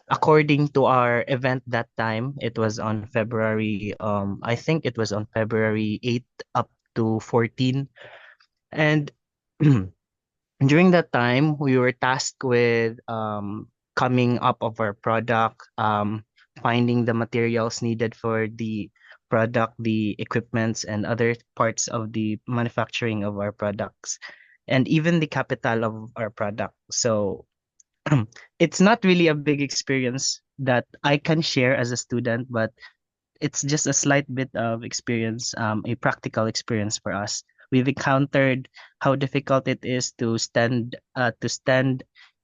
According to our event that time, it was on February, I think it was on February 8th up to 14. And during that time, we were tasked with coming up of our product, finding the materials needed for the product, the equipments, and other parts of the manufacturing of our products, and even the capital of our product. So it's not really a big experience that I can share as a student, but it's just a slight bit of experience, a practical experience for us. We've encountered how difficult it is to stand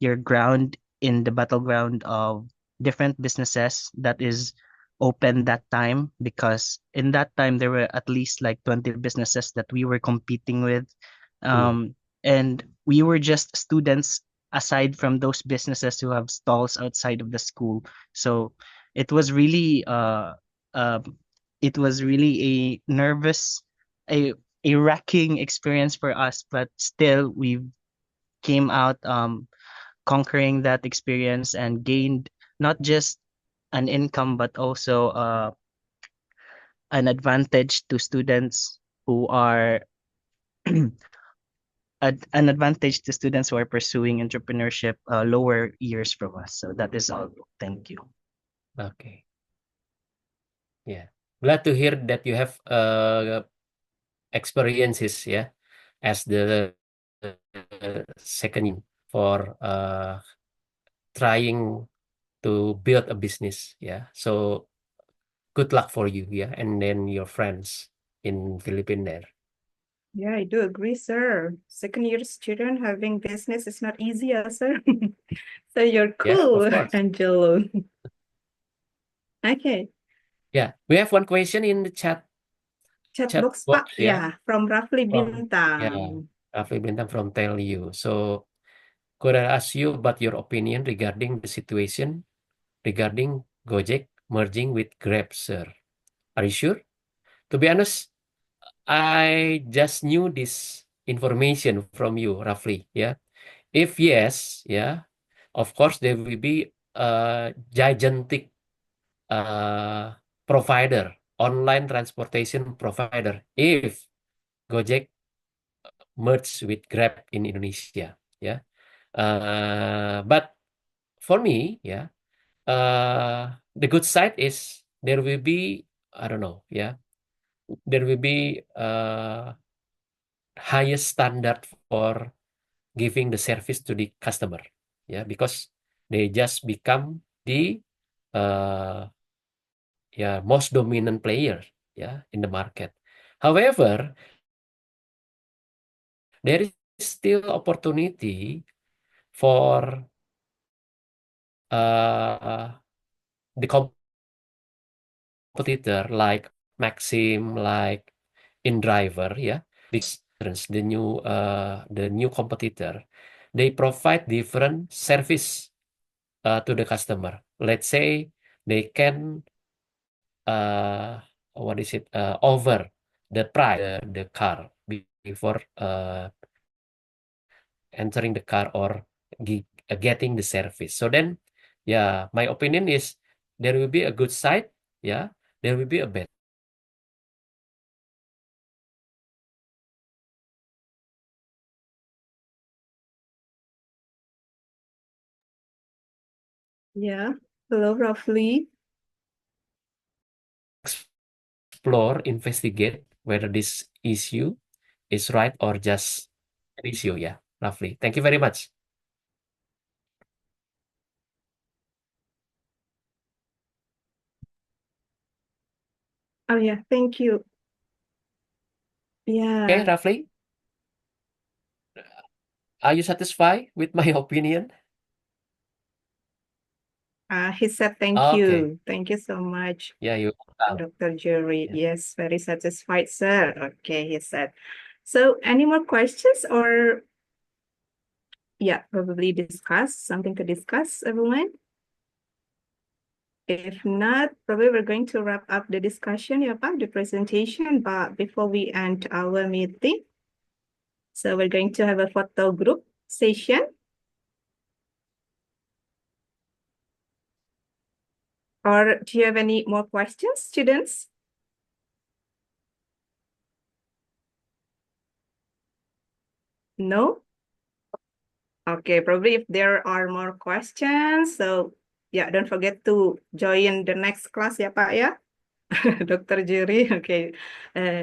your ground in the battleground of different businesses that is open that time, because in that time there were at least like 20 businesses that we were competing with. Mm. And we were just students aside from those businesses who have stalls outside of the school. So it was really um, it was really a a wrecking experience for us, but still we came out conquering that experience and gained not just an income but also an advantage to students who are an advantage to students who are pursuing entrepreneurship lower years from us. So that is all. Thank you. Okay. Yeah. Glad to hear that you have experiences, yeah, as the second for trying to build a business. Yeah. So good luck for you, yeah, and then your friends in Philippines there. Yeah, I do agree, sir. Second year student having business is not easy, sir. So you're Yeah, of cool, course. Angelo. Okay. Yeah, we have one question in the chat Chatbox Pak, box, yeah, yeah, from Rafli from Bintang. Raffi Bintang from Tell You. So could I ask you about your opinion regarding the situation regarding Gojek merging with Grab, sir? Are you sure? To be honest, I just knew this information from you, roughly. Yeah. If yes, yeah, of course there will be a gigantic uh, provider, online transportation provider, if Gojek merge with Grab in Indonesia. Yeah. But for me, yeah, the good side is there will be, I don't know, yeah, there will be highest standard for giving the service to the customer. Yeah, because they just become the uh, yeah, most dominant player, yeah, in the market. However, there is still opportunity for the competitor like Maxim, like InDriver, yeah, because the new competitor, they provide different service to the customer. Let's say they can what is it over the price the car before entering the car or getting the service. So then, yeah, my opinion is there will be a good side, yeah, there will be a bad. Yeah. Hello, Rafli. Explore, investigate whether this issue is right or just an issue. Yeah, roughly. Thank you very much. Oh, yeah, thank you. Okay, Yeah. roughly. Are you satisfied with my opinion? He said thank Okay. you. Thank you so much, Yeah, you. Dr. Jurry. Yeah. Yes, very satisfied, sir. Okay, he said. So any more questions or yeah, probably something to discuss, everyone? If not, probably we're going to wrap up the discussion about the presentation, but before we end our meeting, so we're going to have a photo group session. Or do you have any more questions, students? No? Okay, probably if there are more questions, so yeah, don't forget to join the next class ya Pak ya. Dr. Jurry, okay,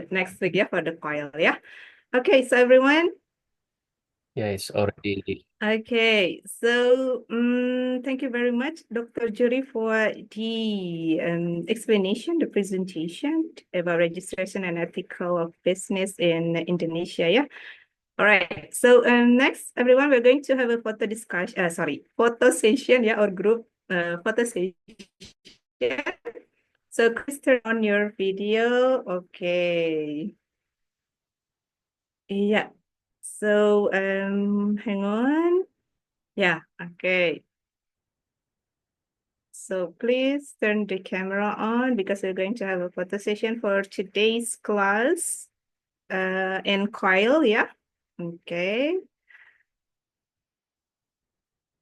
next week ya for the coil ya. Okay, so everyone. Yeah, it's already. Okay, so thank you very much, Dr. Jurry, for the explanation, the presentation about registration and ethical of business in Indonesia. Yeah. All right. So next, everyone, we're going to have a photo discussion. Photo session. Yeah, or group photo session. So please turn on your video. Okay. Yeah. So hang on. Yeah. Okay. So please turn the camera on because we're going to have a photo session for today's class in Coil, yeah? Okay.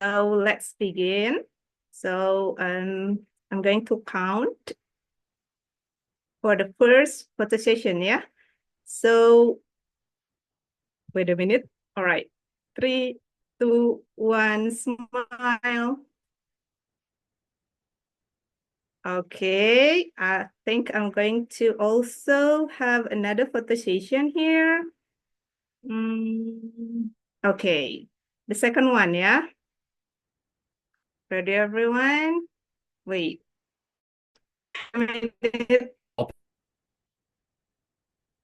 So let's begin. So I'm going to count for the first photo session, yeah? So wait a minute. All right. 3, 2, 1, smile. Okay, I think I'm going to also have another photo session here. Okay, the second one, yeah? Ready, everyone? Wait. A minute.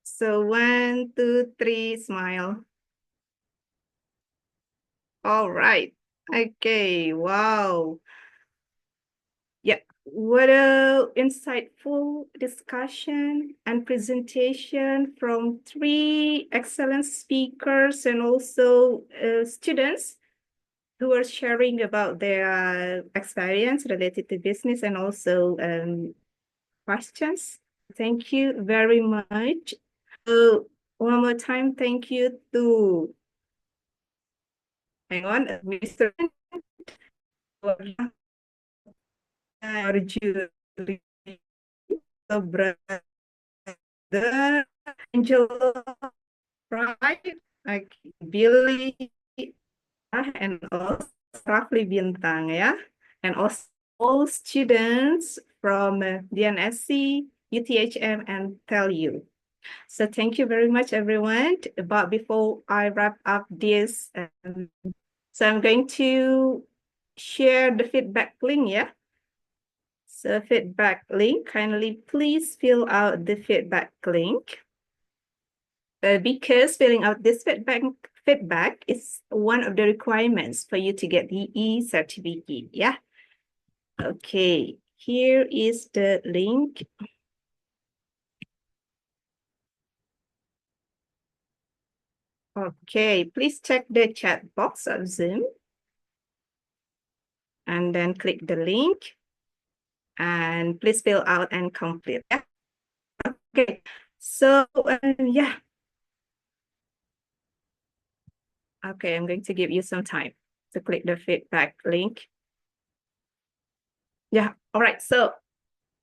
So 1, 2, 3, smile. All right. Okay, wow. Yeah, what a insightful discussion and presentation from 3 excellent speakers and also students who are sharing about their experience related to business and also questions. Thank you very much. So one more time, thank you to, hang on, Mr. Julie, brother Angelo, right? Like Billy, and also Rafli Bintang, yeah? And also all students from DNSC, UTHM, and TELU. So thank you very much, everyone. But before I wrap up this, so I'm going to share the feedback link, yeah? So feedback link, kindly please fill out the feedback link. Because filling out this feedback is one of the requirements for you to get the e-certificate, yeah? Okay, here is the link. Okay, please check the chat box of Zoom. And then click the link. And please fill out and complete, yeah? Okay, so yeah. Okay, I'm going to give you some time to click the feedback link. Yeah, all right. So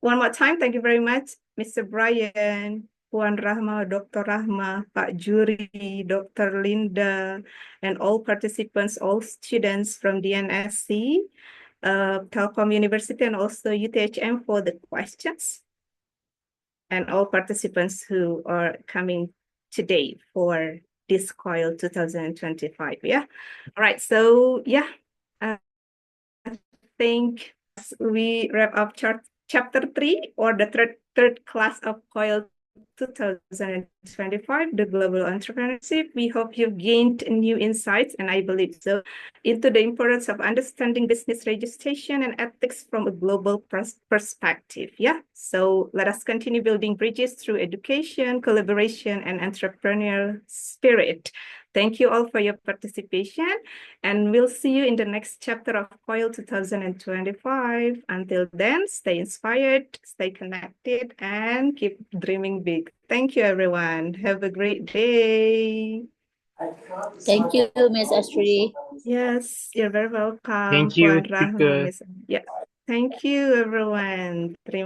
one more time, thank you very much, Mr. Bryan, Puan Rahmah, Dr. Rahmah, Pak Jurry, Dr. Linda, and all participants, all students from DNSC, Telkom University, and also UTHM for the questions, and all participants who are coming today for this COIL 2025, yeah? All right, so yeah, I think we wrap up chapter 3 or the third class of COIL 2025, the Global Entrepreneurship. We hope you've gained new insights, and I believe so, into the importance of understanding business registration and ethics from a global perspective. Yeah, so let us continue building bridges through education, collaboration, and entrepreneurial spirit. Thank you all for your participation, and we'll see you in the next chapter of COIL 2025. Until then, stay inspired, stay connected, and keep dreaming big. Thank you, everyone. Have a great day. Thank you, Ms. Astrid. Yes, you're very welcome. Thank you, Puan Rahmah, Tika. Miss. Yeah. Thank you, everyone. Terima